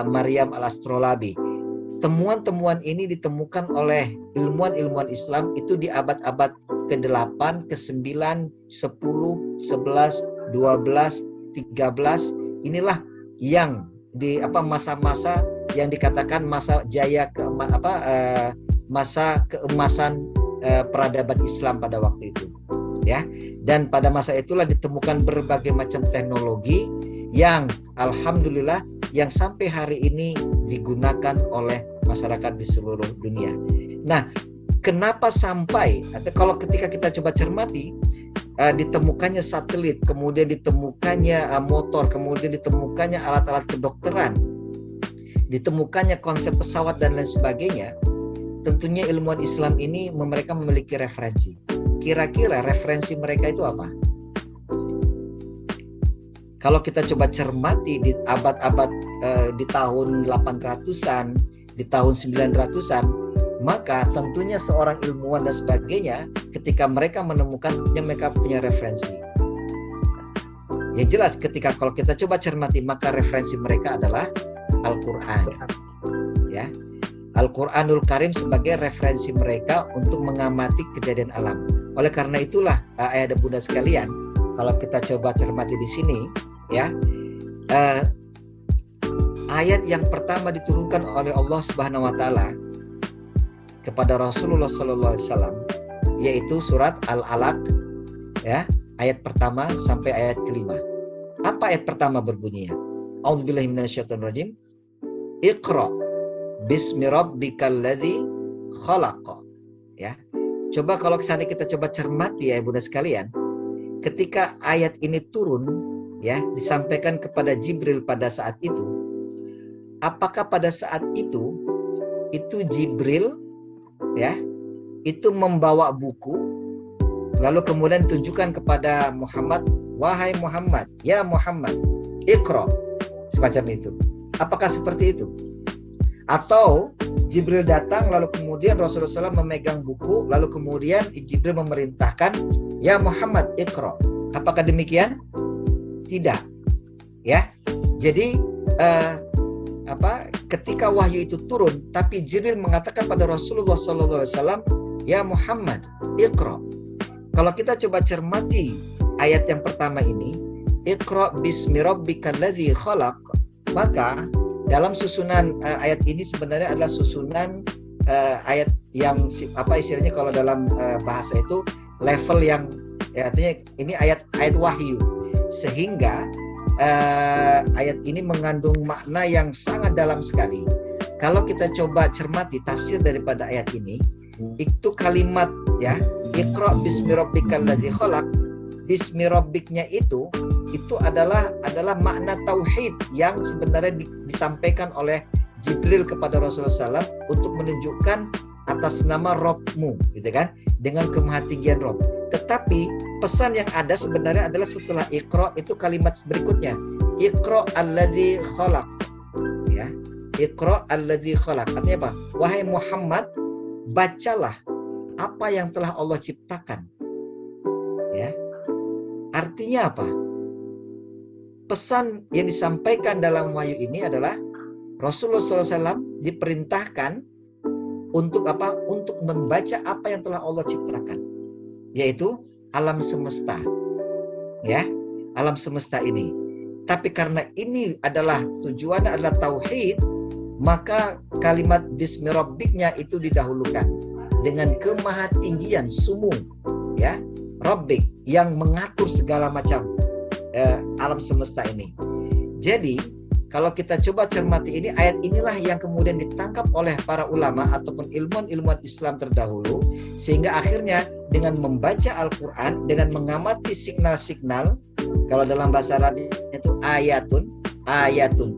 S1: Maryam Al-Astrolabi. Temuan-temuan ini ditemukan oleh ilmuwan-ilmuwan Islam itu di abad-abad ke-8, ke-9, 10, 11, 12, 13. Inilah yang di masa-masa yang dikatakan masa jaya masa keemasan peradaban Islam pada waktu itu, ya. Dan pada masa itulah ditemukan berbagai macam teknologi yang alhamdulillah yang sampai hari ini digunakan oleh masyarakat di seluruh dunia. Nah, kenapa sampai, atau kalau ketika kita coba cermati, ditemukannya satelit, kemudian ditemukannya motor, kemudian ditemukannya alat-alat kedokteran, ditemukannya konsep pesawat dan lain sebagainya, tentunya ilmuwan Islam ini mereka memiliki referensi. Kira-kira referensi mereka itu apa? Kalau kita coba cermati di abad-abad di tahun 800-an, di tahun 900-an, maka tentunya seorang ilmuwan dan sebagainya ketika mereka menemukannya mereka punya referensi. Yang jelas ketika kalau kita coba cermati maka referensi mereka adalah Al-Quran. Ya. Al-Quranul Karim sebagai referensi mereka untuk mengamati kejadian alam. Oleh karena itulah ayah dan bunda sekalian, kalau kita coba cermati di sini, ya, ayat yang pertama diturunkan oleh Allah Subhanahu Wa Taala kepada Rasulullah Sallallahu Alaihi Wasallam, yaitu surat Al-Alaq, ya, ayat pertama sampai ayat kelima. Apa ayat pertama berbunyi? A'udzubillahi minasyaitonirrajim. Iqra bismi rabbikal ladzi khalaq. Ya. Coba kalau kesana kita coba cermati ya bunda sekalian, ketika ayat ini turun, ya, disampaikan kepada Jibril pada saat itu, apakah pada saat itu Jibril, ya, itu membawa buku lalu kemudian tunjukkan kepada Muhammad, wahai Muhammad, ya Muhammad, Iqra, semacam itu? Apakah seperti itu? Atau Jibril datang lalu kemudian Rasulullah SAW memegang buku lalu kemudian Jibril memerintahkan, ya Muhammad, Iqra? Apakah demikian? Tidak, ya. Jadi ketika wahyu itu turun, tapi Jibril mengatakan pada Rasulullah SAW, ya Muhammad, Iqra. Kalau kita coba cermati ayat yang pertama ini, Iqra bismi rabbikal ladzi khalaq, maka dalam susunan ayat ini sebenarnya adalah susunan ayat yang istilahnya kalau dalam bahasa itu level yang, ya, artinya ini ayat wahyu, sehingga ayat ini mengandung makna yang sangat dalam sekali. Kalau kita coba cermati tafsir daripada ayat ini, itu kalimat, ya, Iqra bismi rabbikal ladzi khalaq, bismi rabbiknya itu adalah makna tauhid yang sebenarnya disampaikan oleh Jibril kepada Rasulullah SAW untuk menunjukkan atas nama Rabbmu, gitu kan, dengan kemahatinggian Rabb. Tetapi pesan yang ada sebenarnya adalah setelah Iqra itu kalimat berikutnya, Iqra alladzi khalaq, ya, Iqra alladzi khalaq. Artinya apa? Wahai Muhammad, bacalah apa yang telah Allah ciptakan. Ya. Artinya apa? Pesan yang disampaikan dalam wahyu ini adalah Rasulullah SAW diperintahkan untuk apa? Untuk membaca apa yang telah Allah ciptakan, yaitu alam semesta, ya, alam semesta ini. Tapi karena ini adalah tujuannya adalah tauhid, maka kalimat bismi rabbiknya itu didahulukan dengan kemahatinggian sumu, ya, rabbik yang mengatur segala macam alam semesta ini. Jadi kalau kita coba cermati ini, ayat inilah yang kemudian ditangkap oleh para ulama ataupun ilmuwan-ilmuwan Islam terdahulu, sehingga akhirnya dengan membaca Al-Quran, dengan mengamati signal-signal, kalau dalam bahasa Arab itu ayatun,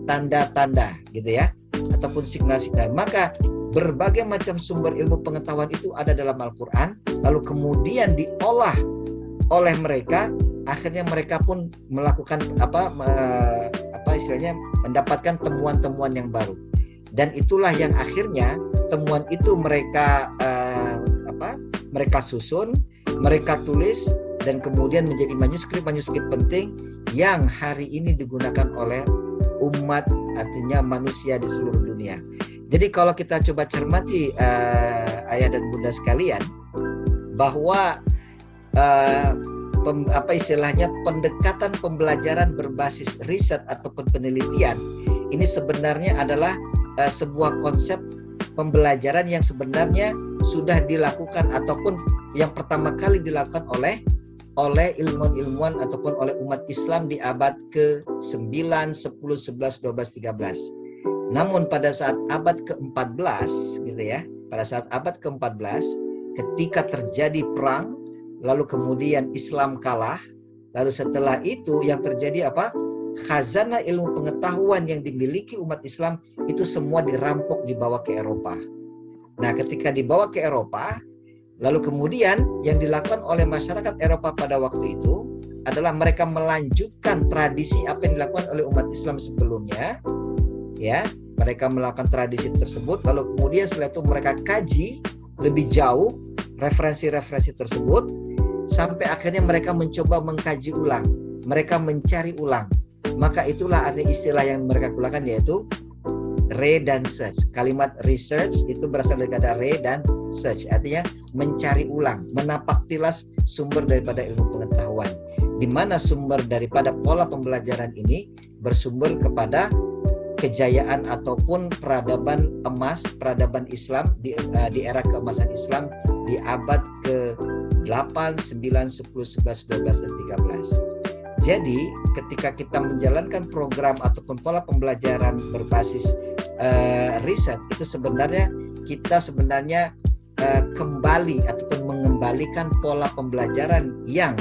S1: tanda-tanda, gitu ya, ataupun signal-signal, maka berbagai macam sumber ilmu pengetahuan itu ada dalam Al-Quran, lalu kemudian diolah oleh mereka, akhirnya mereka pun melakukan istilahnya mendapatkan temuan-temuan yang baru, dan itulah yang akhirnya temuan itu mereka mereka susun, mereka tulis, dan kemudian menjadi manuskrip penting yang hari ini digunakan oleh umat, artinya manusia di seluruh dunia. Jadi kalau kita coba cermati ayah dan bunda sekalian, bahwa pendekatan pembelajaran berbasis riset ataupun penelitian ini sebenarnya adalah sebuah konsep pembelajaran yang sebenarnya sudah dilakukan ataupun yang pertama kali dilakukan oleh ilmuwan-ilmuwan ataupun oleh umat Islam di abad ke-9, 10, 11, 12, 13. Namun pada saat abad ke-14 gitu ya, pada saat abad ke-14 ketika terjadi perang, lalu kemudian Islam kalah, lalu setelah itu yang terjadi apa? Khazanah ilmu pengetahuan yang dimiliki umat Islam itu semua dirampok dibawa ke Eropa. Nah, ketika dibawa ke Eropa, lalu kemudian yang dilakukan oleh masyarakat Eropa pada waktu itu adalah mereka melanjutkan tradisi apa yang dilakukan oleh umat Islam sebelumnya, ya, mereka melakukan tradisi tersebut, lalu kemudian setelah itu mereka kaji lebih jauh referensi-referensi tersebut, sampai akhirnya mereka mencoba mengkaji ulang, mereka mencari ulang. Maka itulah arti istilah yang mereka gunakan, yaitu re dan search. Kalimat research itu berasal dari kata re dan search, artinya mencari ulang, menapak tilas sumber daripada ilmu pengetahuan, di mana sumber daripada pola pembelajaran ini bersumber kepada kejayaan ataupun peradaban emas, peradaban Islam di era keemasan Islam di abad ke-8, 9, 10, 11, 12, dan 13. Jadi ketika kita menjalankan program ataupun pola pembelajaran berbasis riset, itu sebenarnya kita kembali ataupun mengembalikan pola pembelajaran yang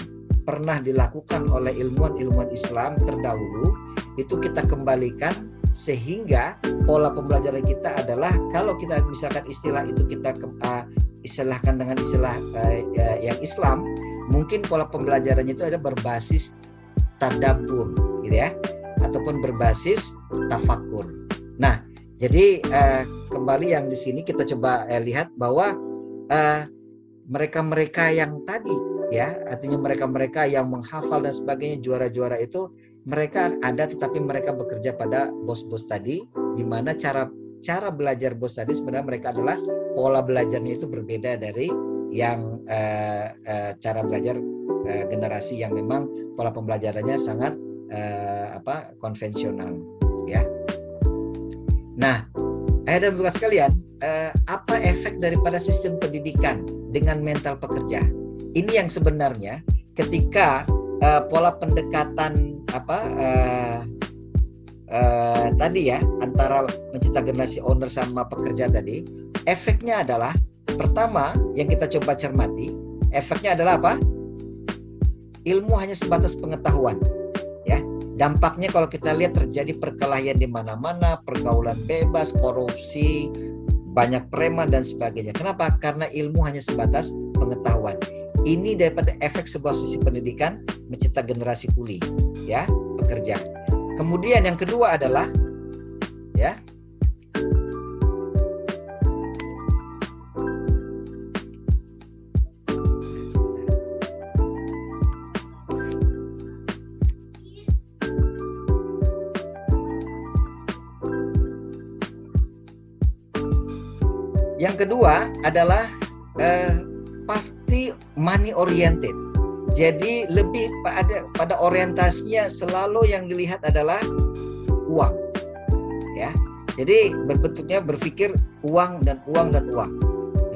S1: pernah dilakukan oleh ilmuwan-ilmuwan Islam terdahulu, itu kita kembalikan sehingga pola pembelajaran kita adalah, kalau kita misalkan istilah itu kita istilahkan dengan istilah yang Islam, mungkin pola pembelajarannya itu ada berbasis tadabbur gitu ya, ataupun berbasis tafakur. Nah, jadi kembali yang di sini kita coba lihat bahwa mereka-mereka yang tadi ya, artinya mereka-mereka yang menghafal dan sebagainya, juara-juara itu mereka ada, tetapi mereka bekerja pada bos-bos tadi, di mana cara belajar bos tadi sebenarnya mereka adalah pola belajarnya itu berbeda dari yang cara belajar generasi yang memang pola pembelajarannya sangat konvensional ya. Nah, ayah dan bukan sekalian, apa efek daripada sistem pendidikan dengan mental pekerja? Ini yang sebenarnya ketika pola pendekatan tadi ya, antara mencipta generasi owner sama pekerja tadi, efeknya adalah, pertama yang kita coba cermati, efeknya adalah apa? Ilmu hanya sebatas pengetahuan ya. Dampaknya kalau kita lihat terjadi perkelahian di mana-mana, pergaulan bebas, korupsi, banyak preman dan sebagainya. Kenapa? Karena ilmu hanya sebatas pengetahuan. Ini daripada efek sebuah sistem pendidikan mencipta generasi kuli ya, pekerja. Kemudian yang kedua adalah ya, yang kedua adalah pasti money oriented. Jadi lebih pada orientasinya selalu yang dilihat adalah uang. Ya. Jadi berbentuknya berpikir uang dan uang dan uang.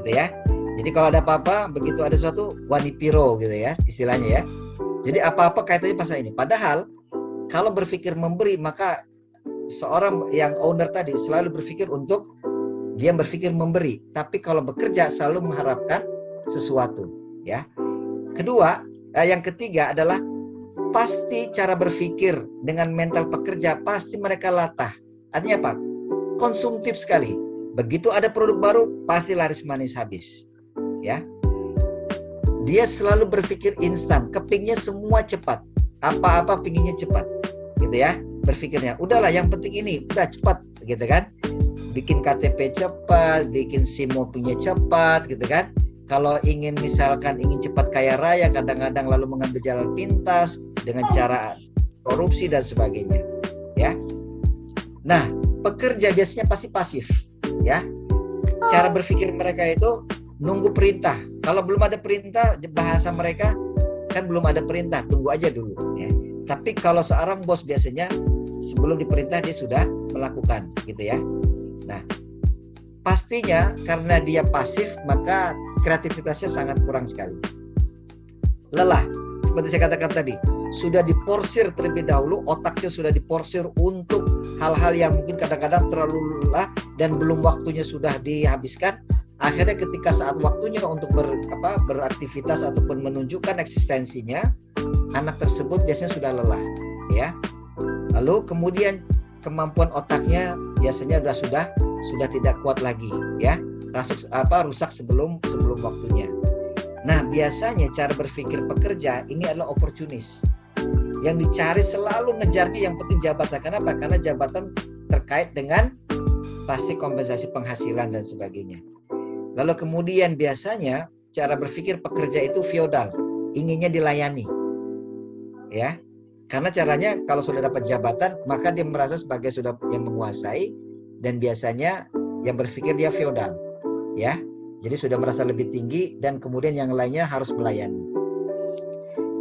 S1: Gitu ya. Jadi kalau ada apa-apa, begitu ada sesuatu wanipiro gitu ya, istilahnya ya. Jadi apa-apa kaitannya pasal ini. Padahal kalau berpikir memberi, maka seorang yang owner tadi selalu berpikir untuk dia berpikir memberi, tapi kalau bekerja selalu mengharapkan sesuatu, ya. Kedua, yang ketiga adalah pasti cara berpikir dengan mental pekerja pasti mereka latah. Artinya apa? Konsumtif sekali. Begitu ada produk baru pasti laris manis habis, ya. Dia selalu berpikir instan, kepingnya semua cepat. Apa-apa pinginnya cepat, gitu ya. Berpikirnya, udahlah yang penting ini, udah cepat, gitu kan. Bikin KTP cepat, bikin SIM mobilnya cepat, gitu kan. Kalau ingin misalkan ingin cepat kaya raya, kadang-kadang lalu mengambil jalan pintas dengan cara korupsi dan sebagainya, ya. Nah, pekerja biasanya pasti pasif, ya. Cara berpikir mereka itu nunggu perintah. Kalau belum ada perintah, bahasa mereka kan belum ada perintah, tunggu aja dulu, ya. Tapi kalau seorang bos biasanya sebelum diperintah dia sudah melakukan, gitu ya. Nah, pastinya karena dia pasif maka kreativitasnya sangat kurang sekali. Lelah, seperti saya katakan tadi, sudah diporsir terlebih dahulu, otaknya sudah diporsir untuk hal-hal yang mungkin kadang-kadang terlalu lelah dan belum waktunya sudah dihabiskan. Akhirnya ketika saat waktunya untuk beraktivitas ataupun menunjukkan eksistensinya, anak tersebut biasanya sudah lelah, ya. Lalu kemudian kemampuan otaknya biasanya sudah tidak kuat lagi, ya. Rusak sebelum waktunya. Nah, biasanya cara berpikir pekerja ini adalah oportunis. Yang dicari selalu ngejarnya yang penting jabatan. Kenapa? Karena jabatan terkait dengan pasti kompensasi penghasilan dan sebagainya. Lalu kemudian biasanya cara berpikir pekerja itu feodal, inginnya dilayani. Ya. Karena caranya kalau sudah dapat jabatan, maka dia merasa sebagai sudah yang menguasai, dan biasanya yang berpikir dia feodal. Ya. Jadi sudah merasa lebih tinggi dan kemudian yang lainnya harus melayani.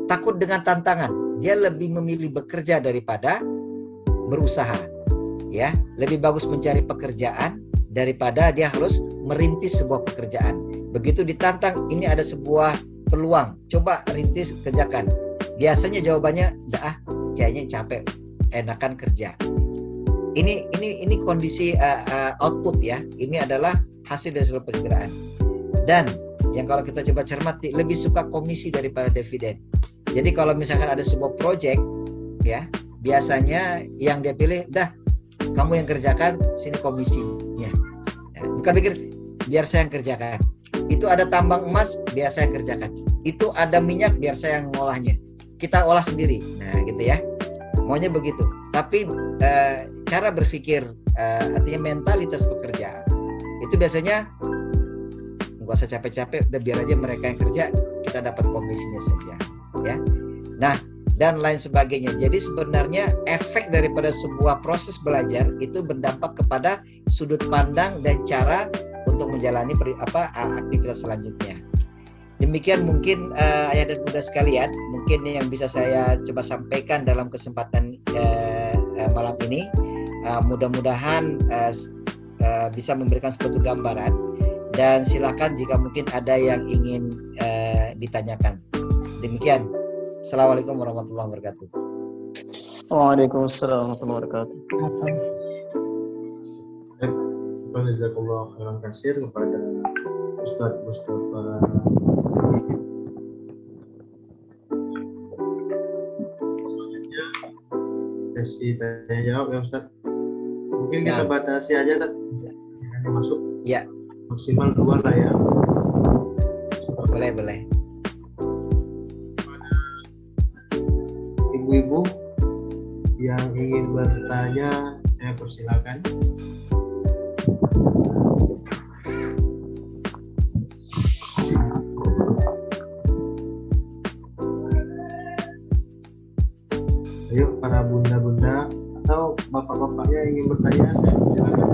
S1: Takut dengan tantangan, dia lebih memilih bekerja daripada berusaha. Ya, lebih bagus mencari pekerjaan daripada dia harus merintis sebuah pekerjaan. Begitu ditantang, ini ada sebuah peluang, coba rintis, kerjakan. Biasanya jawabannya, kayaknya capek, enakan kerja. Ini kondisi output ya. Ini adalah hasil dari sebuah perkiraan. Dan yang kalau kita coba cermati, lebih suka komisi daripada dividen. Jadi kalau misalkan ada sebuah project ya, biasanya yang dia pilih, kamu yang kerjakan, sini komisinya. Bukan pikir biar saya yang kerjakan. Itu ada tambang emas, biar saya yang kerjakan. Itu ada minyak, biar saya yang ngolahnya. Kita olah sendiri. Nah, gitu ya. Maunya begitu. Tapi cara berpikir, artinya mentalitas pekerja, itu biasanya nggak usah capek-capek, udah biar aja mereka yang kerja, kita dapat komisinya saja. Ya. Nah, dan lain sebagainya. Jadi sebenarnya efek daripada sebuah proses belajar itu berdampak kepada sudut pandang dan cara untuk menjalani aktivitas selanjutnya. Demikian mungkin ayah dan bunda sekalian, mungkin yang bisa saya coba sampaikan dalam kesempatan malam ini. Mudah-mudahan bisa memberikan suatu gambaran, dan silakan jika mungkin ada yang ingin ditanyakan. Demikian. Assalamualaikum warahmatullahi wabarakatuh.
S4: Waalaikumsalam warahmatullahi wabarakatuh.
S6: Jazakallahu khairan katsir kepada Ustaz Mustafa. Selanjutnya sesi tanya jawab ya Ustaz. Mungkin kita batasi aja yang masuk.
S1: Ya.
S6: Maksimal 2 lah ya.
S1: Boleh.
S6: Ibu-ibu yang ingin bertanya, saya persilakan. Ayo para bunda-bunda atau bapak-bapaknya yang ingin bertanya, saya persilakan.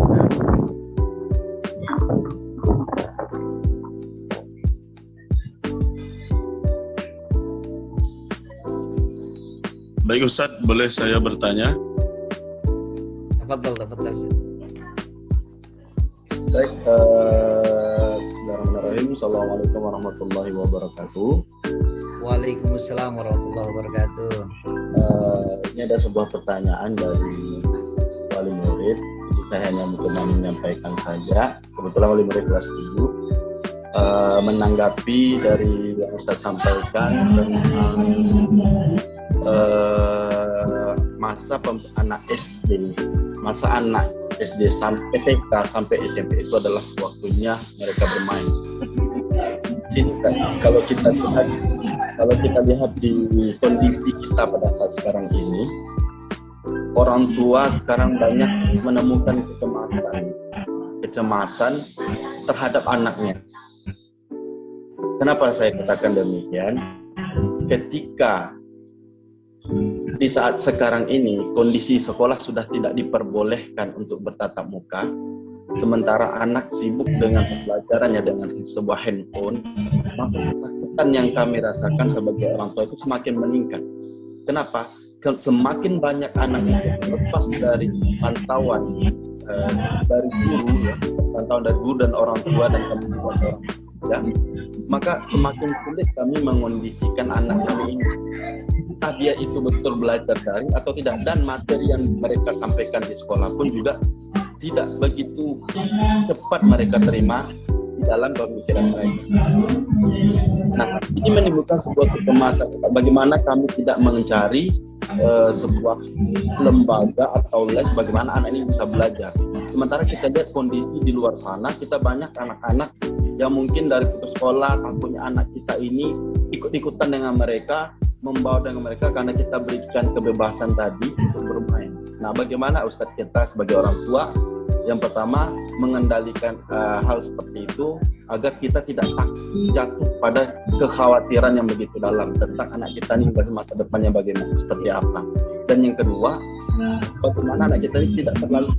S4: Baik Ustaz, boleh saya bertanya?
S1: Tafadhol.
S7: Baik, bismillahirrahmanirrahim. Assalamualaikum warahmatullahi wabarakatuh.
S1: Waalaikumsalam warahmatullahi wabarakatuh.
S7: Ini ada sebuah pertanyaan dari wali murid. Jadi saya hanya cuma menyampaikan saja. Kebetulan wali murid kelas 7 menanggapi dari yang Ustaz sampaikan tentang masa anak SD, masa anak SD sampai TK sampai SMP itu adalah waktunya mereka bermain. Kalau kita lihat di kondisi kita pada saat sekarang ini, orang tua sekarang banyak menemukan kecemasan terhadap anaknya. Kenapa saya katakan demikian? Ketika di saat sekarang ini kondisi sekolah sudah tidak diperbolehkan untuk bertatap muka, sementara anak sibuk dengan pembelajarannya dengan sebuah handphone, maka ketakutan yang kami rasakan sebagai orang tua itu semakin meningkat. Kenapa? Semakin banyak anak yang lepas dari pantauan dari guru, pantauan dari guru dan orang tua dan komunitas orang tua, maka semakin sulit kami mengondisikan anak kami ini. Entah dia itu betul belajar daring atau tidak, dan materi yang mereka sampaikan di sekolah pun juga tidak begitu cepat mereka terima di dalam pemikiran mereka. Nah, ini menimbulkan sebuah kecemasan. Bagaimana kami tidak mencari sebuah lembaga atau les bagaimana anak ini bisa belajar. Sementara kita lihat kondisi di luar sana, kita banyak anak-anak yang mungkin dari putus sekolah, takutnya anak kita ini ikut-ikutan dengan mereka, membawa dengan mereka karena kita berikan kebebasan tadi untuk bermain. Nah, bagaimana Ustadz kita sebagai orang tua Yang pertama, mengendalikan hal seperti itu agar kita tidak jatuh pada kekhawatiran yang begitu dalam tentang anak kita ini masa depannya bagaimana, seperti apa. Dan yang kedua, bagaimana anak kita ini tidak terlalu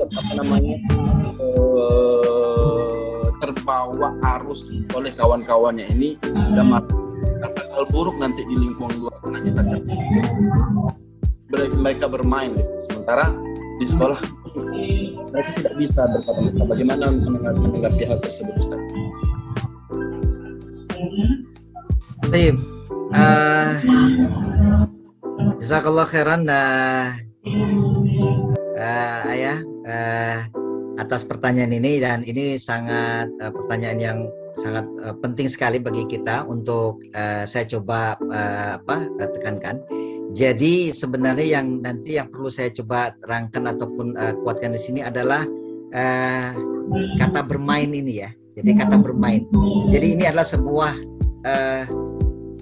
S7: terbawa arus oleh kawan-kawannya ini dan hal buruk nanti di lingkungan luar anak kita. Mereka bermain gitu. Sementara di sekolah mereka tidak bisa bertatap muka. Bagaimana menanggapi hal tersebut, Ustaz?
S1: Baik, jazakallah khairan Ayah atas pertanyaan ini, dan ini sangat pertanyaan yang sangat penting sekali bagi kita untuk saya coba tekankan. Jadi sebenarnya yang perlu saya coba terangkan ataupun kuatkan di sini adalah kata bermain ini ya. Jadi kata bermain. Jadi ini adalah sebuah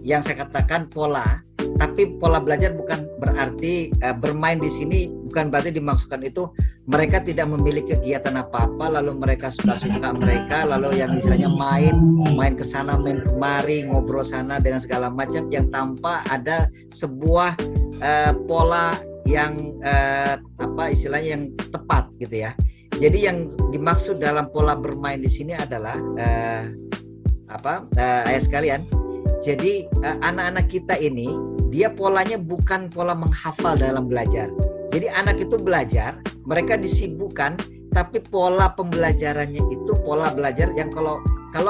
S1: yang saya katakan pola, tapi pola belajar bukan berarti bermain di sini bukan berarti dimaksudkan itu mereka tidak memiliki kegiatan apa-apa lalu mereka suka mereka lalu yang istilahnya main ke sana, main kemari, ngobrol sana dengan segala macam yang tanpa ada sebuah pola yang istilahnya yang tepat gitu ya. Jadi yang dimaksud dalam pola bermain di sini adalah ayah sekalian. Jadi anak-anak kita ini dia polanya bukan pola menghafal dalam belajar. Jadi anak itu belajar, mereka disibukkan, tapi pola pembelajarannya itu pola belajar yang kalau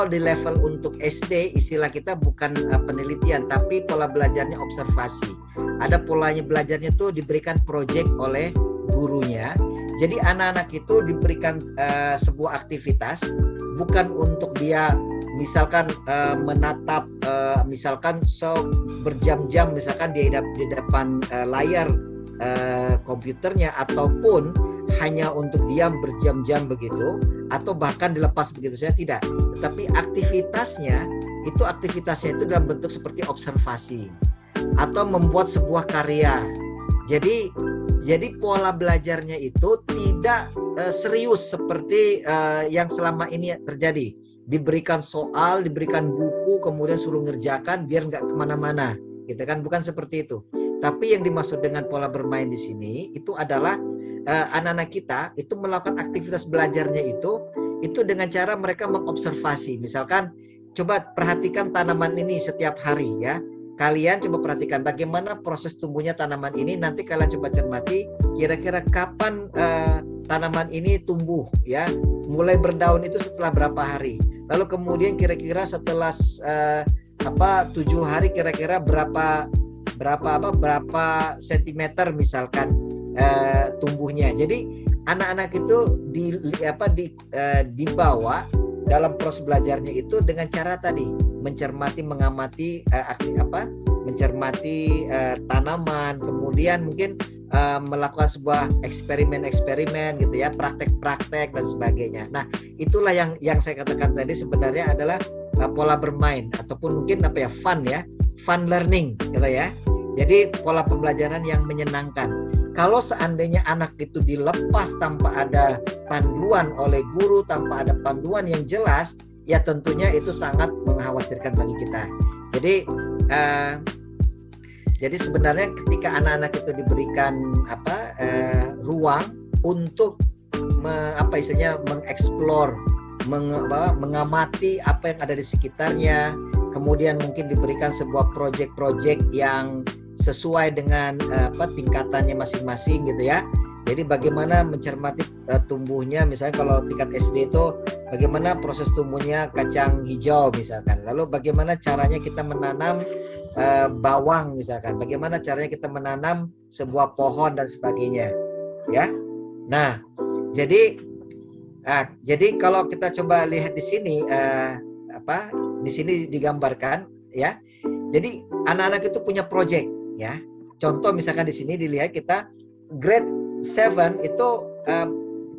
S1: di level untuk SD istilah kita bukan penelitian, tapi pola belajarnya observasi. Ada polanya belajarnya itu diberikan proyek oleh gurunya. Jadi anak-anak itu diberikan sebuah aktivitas bukan untuk dia misalkan menatap misalkan berjam-jam misalkan di depan layar komputernya ataupun hanya untuk diam berjam-jam begitu atau bahkan dilepas begitu saja, tidak. Tetapi aktivitasnya itu dalam bentuk seperti observasi atau membuat sebuah karya. Jadi pola belajarnya itu tidak serius seperti yang selama ini terjadi. Diberikan soal, diberikan buku, kemudian suruh ngerjakan biar nggak kemana-mana, gitu kan? Bukan seperti itu. Tapi yang dimaksud dengan pola bermain di sini itu adalah anak-anak kita itu melakukan aktivitas belajarnya itu dengan cara mereka mengobservasi. Misalkan, coba perhatikan tanaman ini setiap hari ya. Kalian coba perhatikan bagaimana proses tumbuhnya tanaman ini. Nanti kalian coba cermati kira-kira kapan tanaman ini tumbuh ya. Mulai berdaun itu setelah berapa hari. Lalu kemudian kira-kira setelah 7 hari kira-kira berapa sentimeter misalkan tumbuhnya. Jadi anak-anak itu dibawa dalam proses belajarnya itu dengan cara tadi mencermati, mengamati mencermati tanaman, kemudian mungkin melakukan sebuah eksperimen gitu ya, praktek-praktek dan sebagainya. Nah, itulah yang saya katakan tadi sebenarnya adalah pola bermain ataupun mungkin fun learning gitu ya. Jadi pola pembelajaran yang menyenangkan. Kalau seandainya anak itu dilepas tanpa ada panduan oleh guru, tanpa ada panduan yang jelas, ya tentunya itu sangat mengkhawatirkan bagi kita. Jadi sebenarnya ketika anak-anak itu diberikan ruang untuk mengeksplor, mengamati apa yang ada di sekitarnya, kemudian mungkin diberikan sebuah proyek-proyek yang sesuai dengan tingkatannya masing-masing gitu ya. Jadi bagaimana mencermati tumbuhnya, misalnya kalau tingkat SD itu bagaimana proses tumbuhnya kacang hijau misalkan. Lalu bagaimana caranya kita menanam bawang misalkan. Bagaimana caranya kita menanam sebuah pohon dan sebagainya. Ya. Nah, jadi kalau kita coba lihat di sini di sini digambarkan ya. Jadi anak-anak itu punya proyek ya. Contoh misalkan di sini dilihat kita grade 7 itu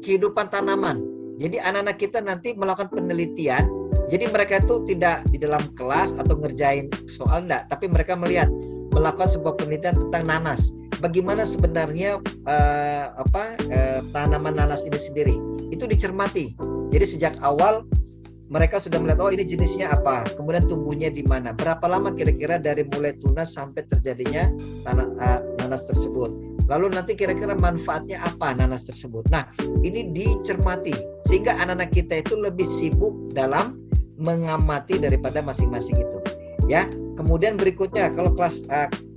S1: kehidupan tanaman. Jadi anak-anak kita nanti melakukan penelitian. Jadi mereka itu tidak di dalam kelas atau ngerjain soal enggak, tapi mereka melihat melakukan sebuah penelitian tentang nanas. Bagaimana sebenarnya tanaman nanas ini sendiri. Itu dicermati. Jadi sejak awal mereka sudah melihat, oh ini jenisnya apa, kemudian tumbuhnya di mana, berapa lama kira-kira dari mulai tunas sampai terjadinya nanas tersebut. Lalu nanti kira-kira manfaatnya apa nanas tersebut. Nah, ini dicermati sehingga anak-anak kita itu lebih sibuk dalam mengamati daripada masing-masing itu. Ya, kemudian berikutnya kalau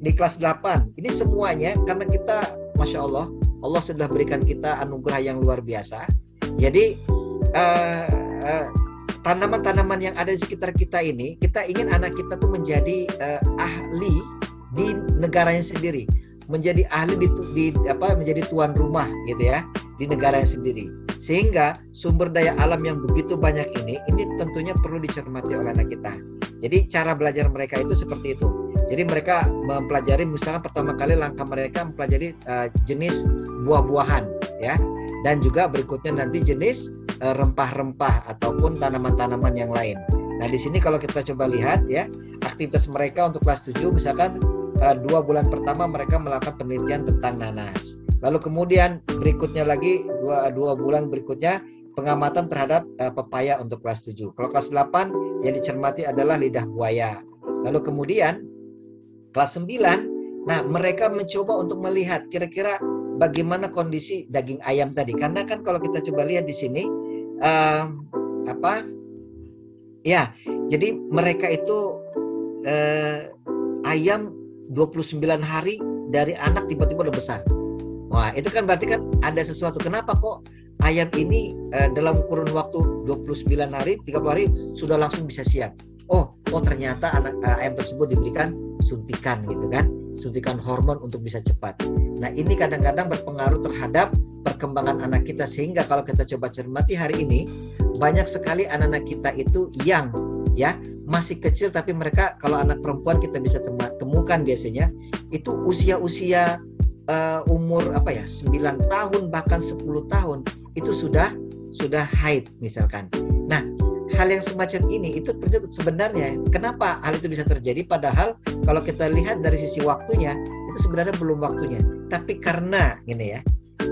S1: di kelas 8 ini semuanya karena kita, masya Allah, Allah sudah berikan kita anugerah yang luar biasa. Jadi tanaman-tanaman yang ada di sekitar kita ini, kita ingin anak kita tuh menjadi ahli di negaranya sendiri, menjadi ahli menjadi tuan rumah gitu ya di negaranya sendiri. Sehingga sumber daya alam yang begitu banyak ini tentunya perlu dicermati oleh anak kita. Jadi cara belajar mereka itu seperti itu. Jadi mereka mempelajari, misalnya pertama kali langkah mereka mempelajari jenis buah-buahan ya, dan juga berikutnya nanti jenis rempah-rempah ataupun tanaman-tanaman yang lain. Nah di sini kalau kita coba lihat ya, aktivitas mereka untuk kelas 7 misalkan 2 bulan pertama mereka melakukan penelitian tentang nanas. Lalu kemudian berikutnya lagi 2 bulan berikutnya pengamatan terhadap pepaya untuk kelas 7. Kalau kelas 8 yang dicermati adalah lidah buaya. Lalu kemudian kelas 9, nah mereka mencoba untuk melihat kira-kira bagaimana kondisi daging ayam tadi. Karena kan kalau kita coba lihat di sini jadi mereka itu ayam 29 hari dari anak tiba-tiba udah besar. Wah, itu kan berarti kan ada sesuatu. Kenapa kok ayam ini dalam kurun waktu 29 hari, 30 hari sudah langsung bisa siap? Oh ternyata ayam tersebut diberikan suntikan gitu kan, suntikan hormon untuk bisa cepat. Nah ini kadang-kadang berpengaruh terhadap perkembangan anak kita, sehingga kalau kita coba cermati hari ini banyak sekali anak-anak kita itu yang ya masih kecil, tapi mereka kalau anak perempuan kita bisa temukan biasanya itu usia-usia umur 9 tahun bahkan 10 tahun itu sudah haid misalkan. Nah hal yang semacam ini itu sebenarnya kenapa hal itu bisa terjadi, padahal kalau kita lihat dari sisi waktunya itu sebenarnya belum waktunya, tapi karena gini ya,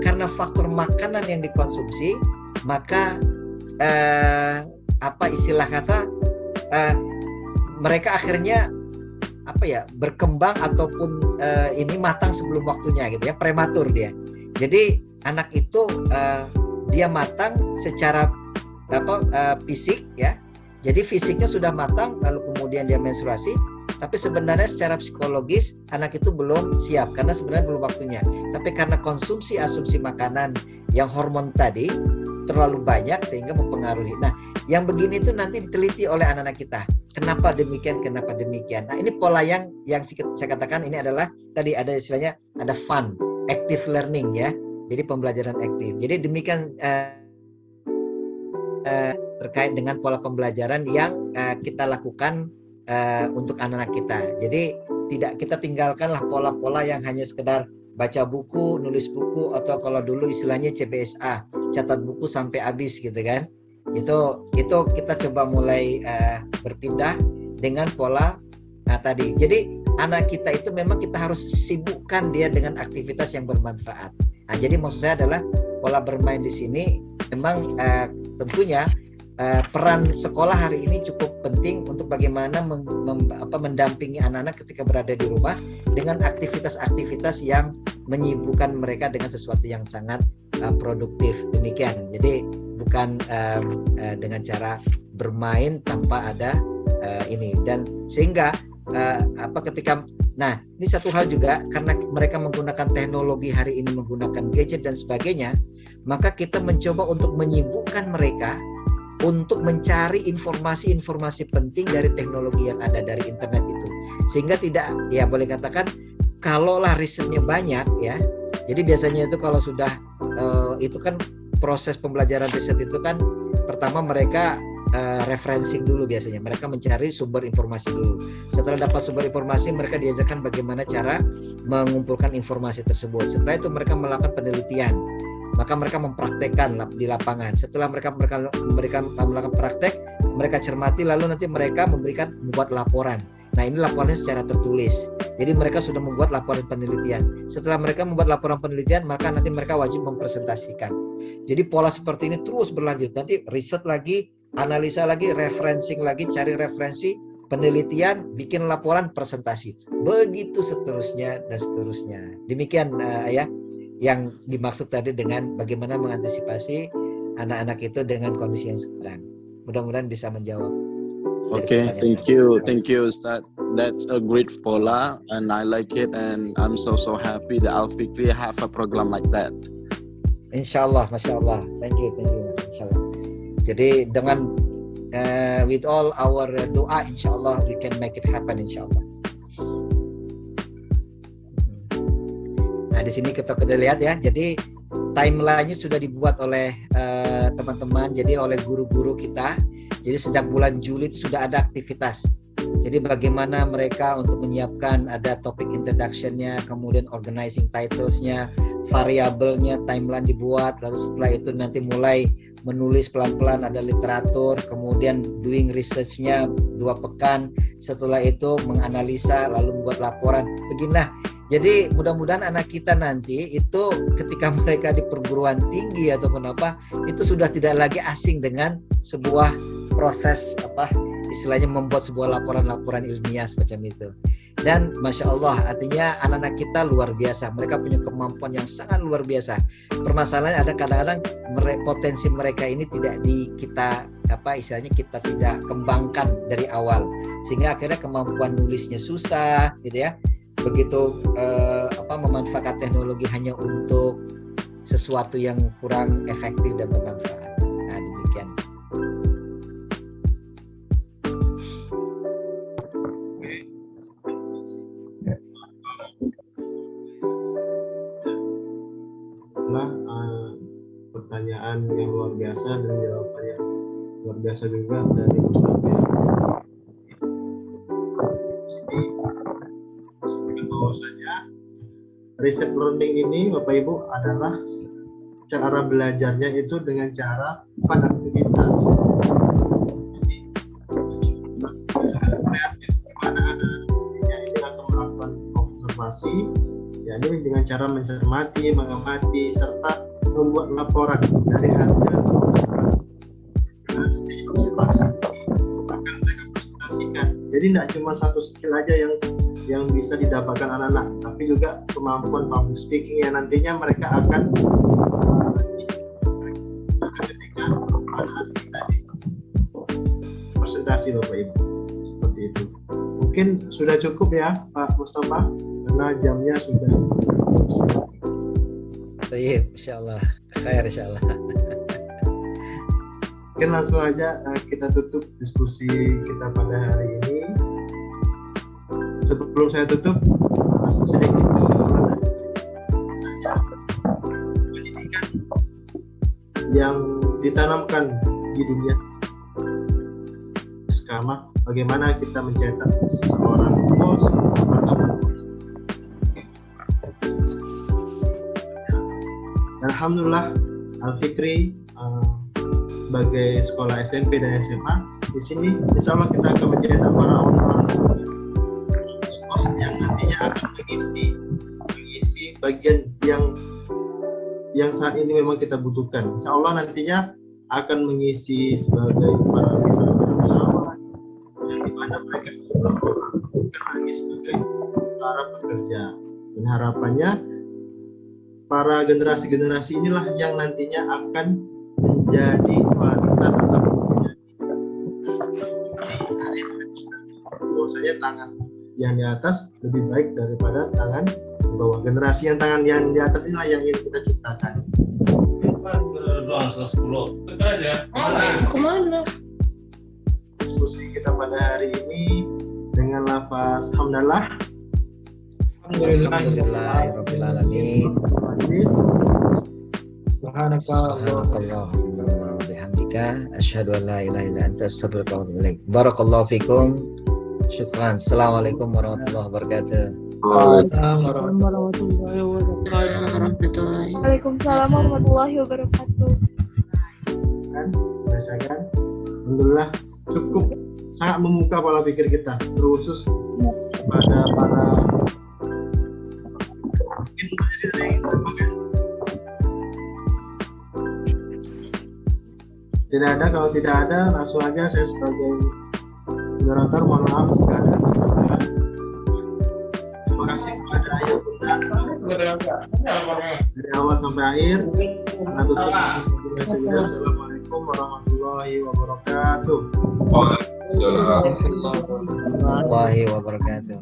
S1: karena faktor makanan yang dikonsumsi maka mereka akhirnya berkembang ataupun ini matang sebelum waktunya gitu ya, prematur dia. Jadi anak itu dia matang secara fisik ya. Jadi fisiknya sudah matang, lalu kemudian dia menstruasi, tapi sebenarnya secara psikologis anak itu belum siap karena sebenarnya belum waktunya. Tapi karena konsumsi asumsi makanan yang hormon tadi terlalu banyak sehingga mempengaruhi. Nah, yang begini itu nanti diteliti oleh anak-anak kita. Kenapa demikian? Kenapa demikian? Nah, ini pola yang saya katakan ini adalah tadi ada istilahnya ada fun, active learning ya. Jadi pembelajaran aktif. Jadi demikian terkait dengan pola pembelajaran yang kita lakukan untuk anak-anak kita. Jadi tidak kita tinggalkanlah pola-pola yang hanya sekedar baca buku, nulis buku, atau kalau dulu istilahnya CBSA, catat buku sampai habis gitu kan. Itu kita coba mulai berpindah dengan pola tadi. Jadi anak kita itu memang kita harus sibukkan dia dengan aktivitas yang bermanfaat. Nah, jadi maksud saya adalah pola bermain di sini memang tentunya peran sekolah hari ini cukup penting untuk bagaimana mendampingi anak-anak ketika berada di rumah dengan aktivitas-aktivitas yang menyibukkan mereka dengan sesuatu yang sangat produktif. Demikian. Jadi bukan dengan cara bermain tanpa ada ini, dan sehingga ini satu hal juga karena mereka menggunakan teknologi hari ini, menggunakan gadget dan sebagainya, maka kita mencoba untuk menyibukkan mereka untuk mencari informasi-informasi penting dari teknologi yang ada dari internet itu, sehingga tidak ya boleh katakan kalaulah risetnya banyak ya, jadi biasanya itu kalau sudah itu kan proses pembelajaran riset itu kan pertama mereka referencing dulu, biasanya mereka mencari sumber informasi dulu. Setelah dapat sumber informasi mereka diajarkan bagaimana cara mengumpulkan informasi tersebut. Setelah itu mereka melakukan penelitian, maka mereka mempraktekkan di lapangan. Setelah mereka melakukan praktek, mereka cermati, lalu nanti mereka membuat laporan. Nah, ini laporannya secara tertulis. Jadi mereka sudah membuat laporan penelitian. Setelah mereka membuat laporan penelitian, maka nanti mereka wajib mempresentasikan. Jadi pola seperti ini terus berlanjut. Nanti riset lagi, analisa lagi, referencing lagi, cari referensi, penelitian, bikin laporan, presentasi. Begitu seterusnya dan seterusnya. Demikian ya yang dimaksud tadi dengan bagaimana mengantisipasi anak-anak itu dengan kondisi yang sekarang. Mudah-mudahan bisa menjawab.
S4: Okay, thank you, Ustaz. That's a great pola, and I like it, and I'm so happy that Al-Fikri have a program like that.
S1: Insyaallah, masya Allah. Thank you, insyaallah. Jadi dengan with all our doa, insyaallah we can make it happen, insyaallah. Nah, di sini kita lihat ya. Jadi timeline-nya sudah dibuat oleh teman-teman, jadi oleh guru-guru kita. Jadi sejak bulan Juli itu sudah ada aktivitas. Jadi bagaimana mereka untuk menyiapkan, ada topik introduction-nya, kemudian organizing titles-nya, variabelnya, timeline dibuat, lalu setelah itu nanti mulai menulis pelan-pelan, ada literatur, kemudian doing research-nya 2 pekan, setelah itu menganalisa, lalu membuat laporan. Beginilah. Jadi mudah-mudahan anak kita nanti itu ketika mereka di perguruan tinggi ataupun apa, itu sudah tidak lagi asing dengan sebuah proses istilahnya membuat sebuah laporan-laporan ilmiah semacam itu. Dan Masya Allah, artinya anak-anak kita luar biasa, mereka punya kemampuan yang sangat luar biasa. Permasalahannya ada kadang-kadang potensi mereka ini tidak kita kita tidak kembangkan dari awal, sehingga akhirnya kemampuan nulisnya susah gitu ya. Begitu memanfaatkan teknologi hanya untuk sesuatu yang kurang efektif dan bermanfaat. Nah, demikian.
S6: Pertanyaan yang luar biasa dan jawaban yang luar biasa juga dari Ustaz. Bahwasanya riset learning ini Bapak Ibu adalah cara belajarnya itu dengan cara fun aktivitas. Jadi kreatif gimana anak-anaknya ini akan melakukan observasi, ya ini dengan cara mencermati, mengamati serta membuat laporan dari hasil observasi. Nanti observasi akan mereka presentasikan. Jadi tidak cuma satu skill aja yang bisa didapatkan anak-anak, tapi juga kemampuan public speaking yang nantinya mereka akan ketika anak kita di presentasi Bapak Ibu. Seperti itu. Mungkin sudah cukup ya Pak Mustafa, karena jamnya sudah.
S1: Baik, insyaallah. Khair insyaallah.
S6: Mungkin langsung aja kita tutup diskusi kita pada hari ini. Sebelum saya tutup, sedikit kesimpulan dari saya. Pendidikan yang ditanamkan di dunia sekarang, bagaimana kita mencetak seorang bos atau alhamdulillah Al-Fikri sebagai sekolah SMP dan SMA di sini, insya Allah kita akan mencetak para orang yang nantinya akan mengisi bagian yang saat ini memang kita butuhkan. Insya Allah nantinya akan mengisi sebagai para usahawan yang dimana mereka bukan lagi sebagai para pekerja. Dan harapannya para generasi-generasi inilah yang nantinya akan menjadi warisan atau menjadi bahwasanya tangan yang di atas lebih baik daripada tangan di bawah. Generasi yang tangan yang di atas inilah yang ingin kita ciptakan.
S3: Kemana?
S6: Diskusi kita pada hari ini dengan lafaz hamdalah.
S1: Alhamdulillahirabbil alamin. Subhanakallahumma wa bihamdika asyhadu an la ilaha illa anta astaghfiruka wa atubu ilaik. Barakallahu fikum. Syukran. Assalamualaikum warahmatullahi wabarakatuh.
S3: Waalaikumsalam warahmatullahi wabarakatuh.
S6: Kan, alhamdulillah cukup sangat membuka pola pikir kita, terkhusus pada para mungkin menjadi ada yang ditambahkan. Tidak ada, kalau tidak ada langsung aja saya sebagai moderator mohon maaf jika ada kesalahan. Terima kasih kepada Ayah Bunda dari awal sampai akhir. Assalamualaikum warahmatullahi wabarakatuh.
S1: Warahmatullahi wabarakatuh.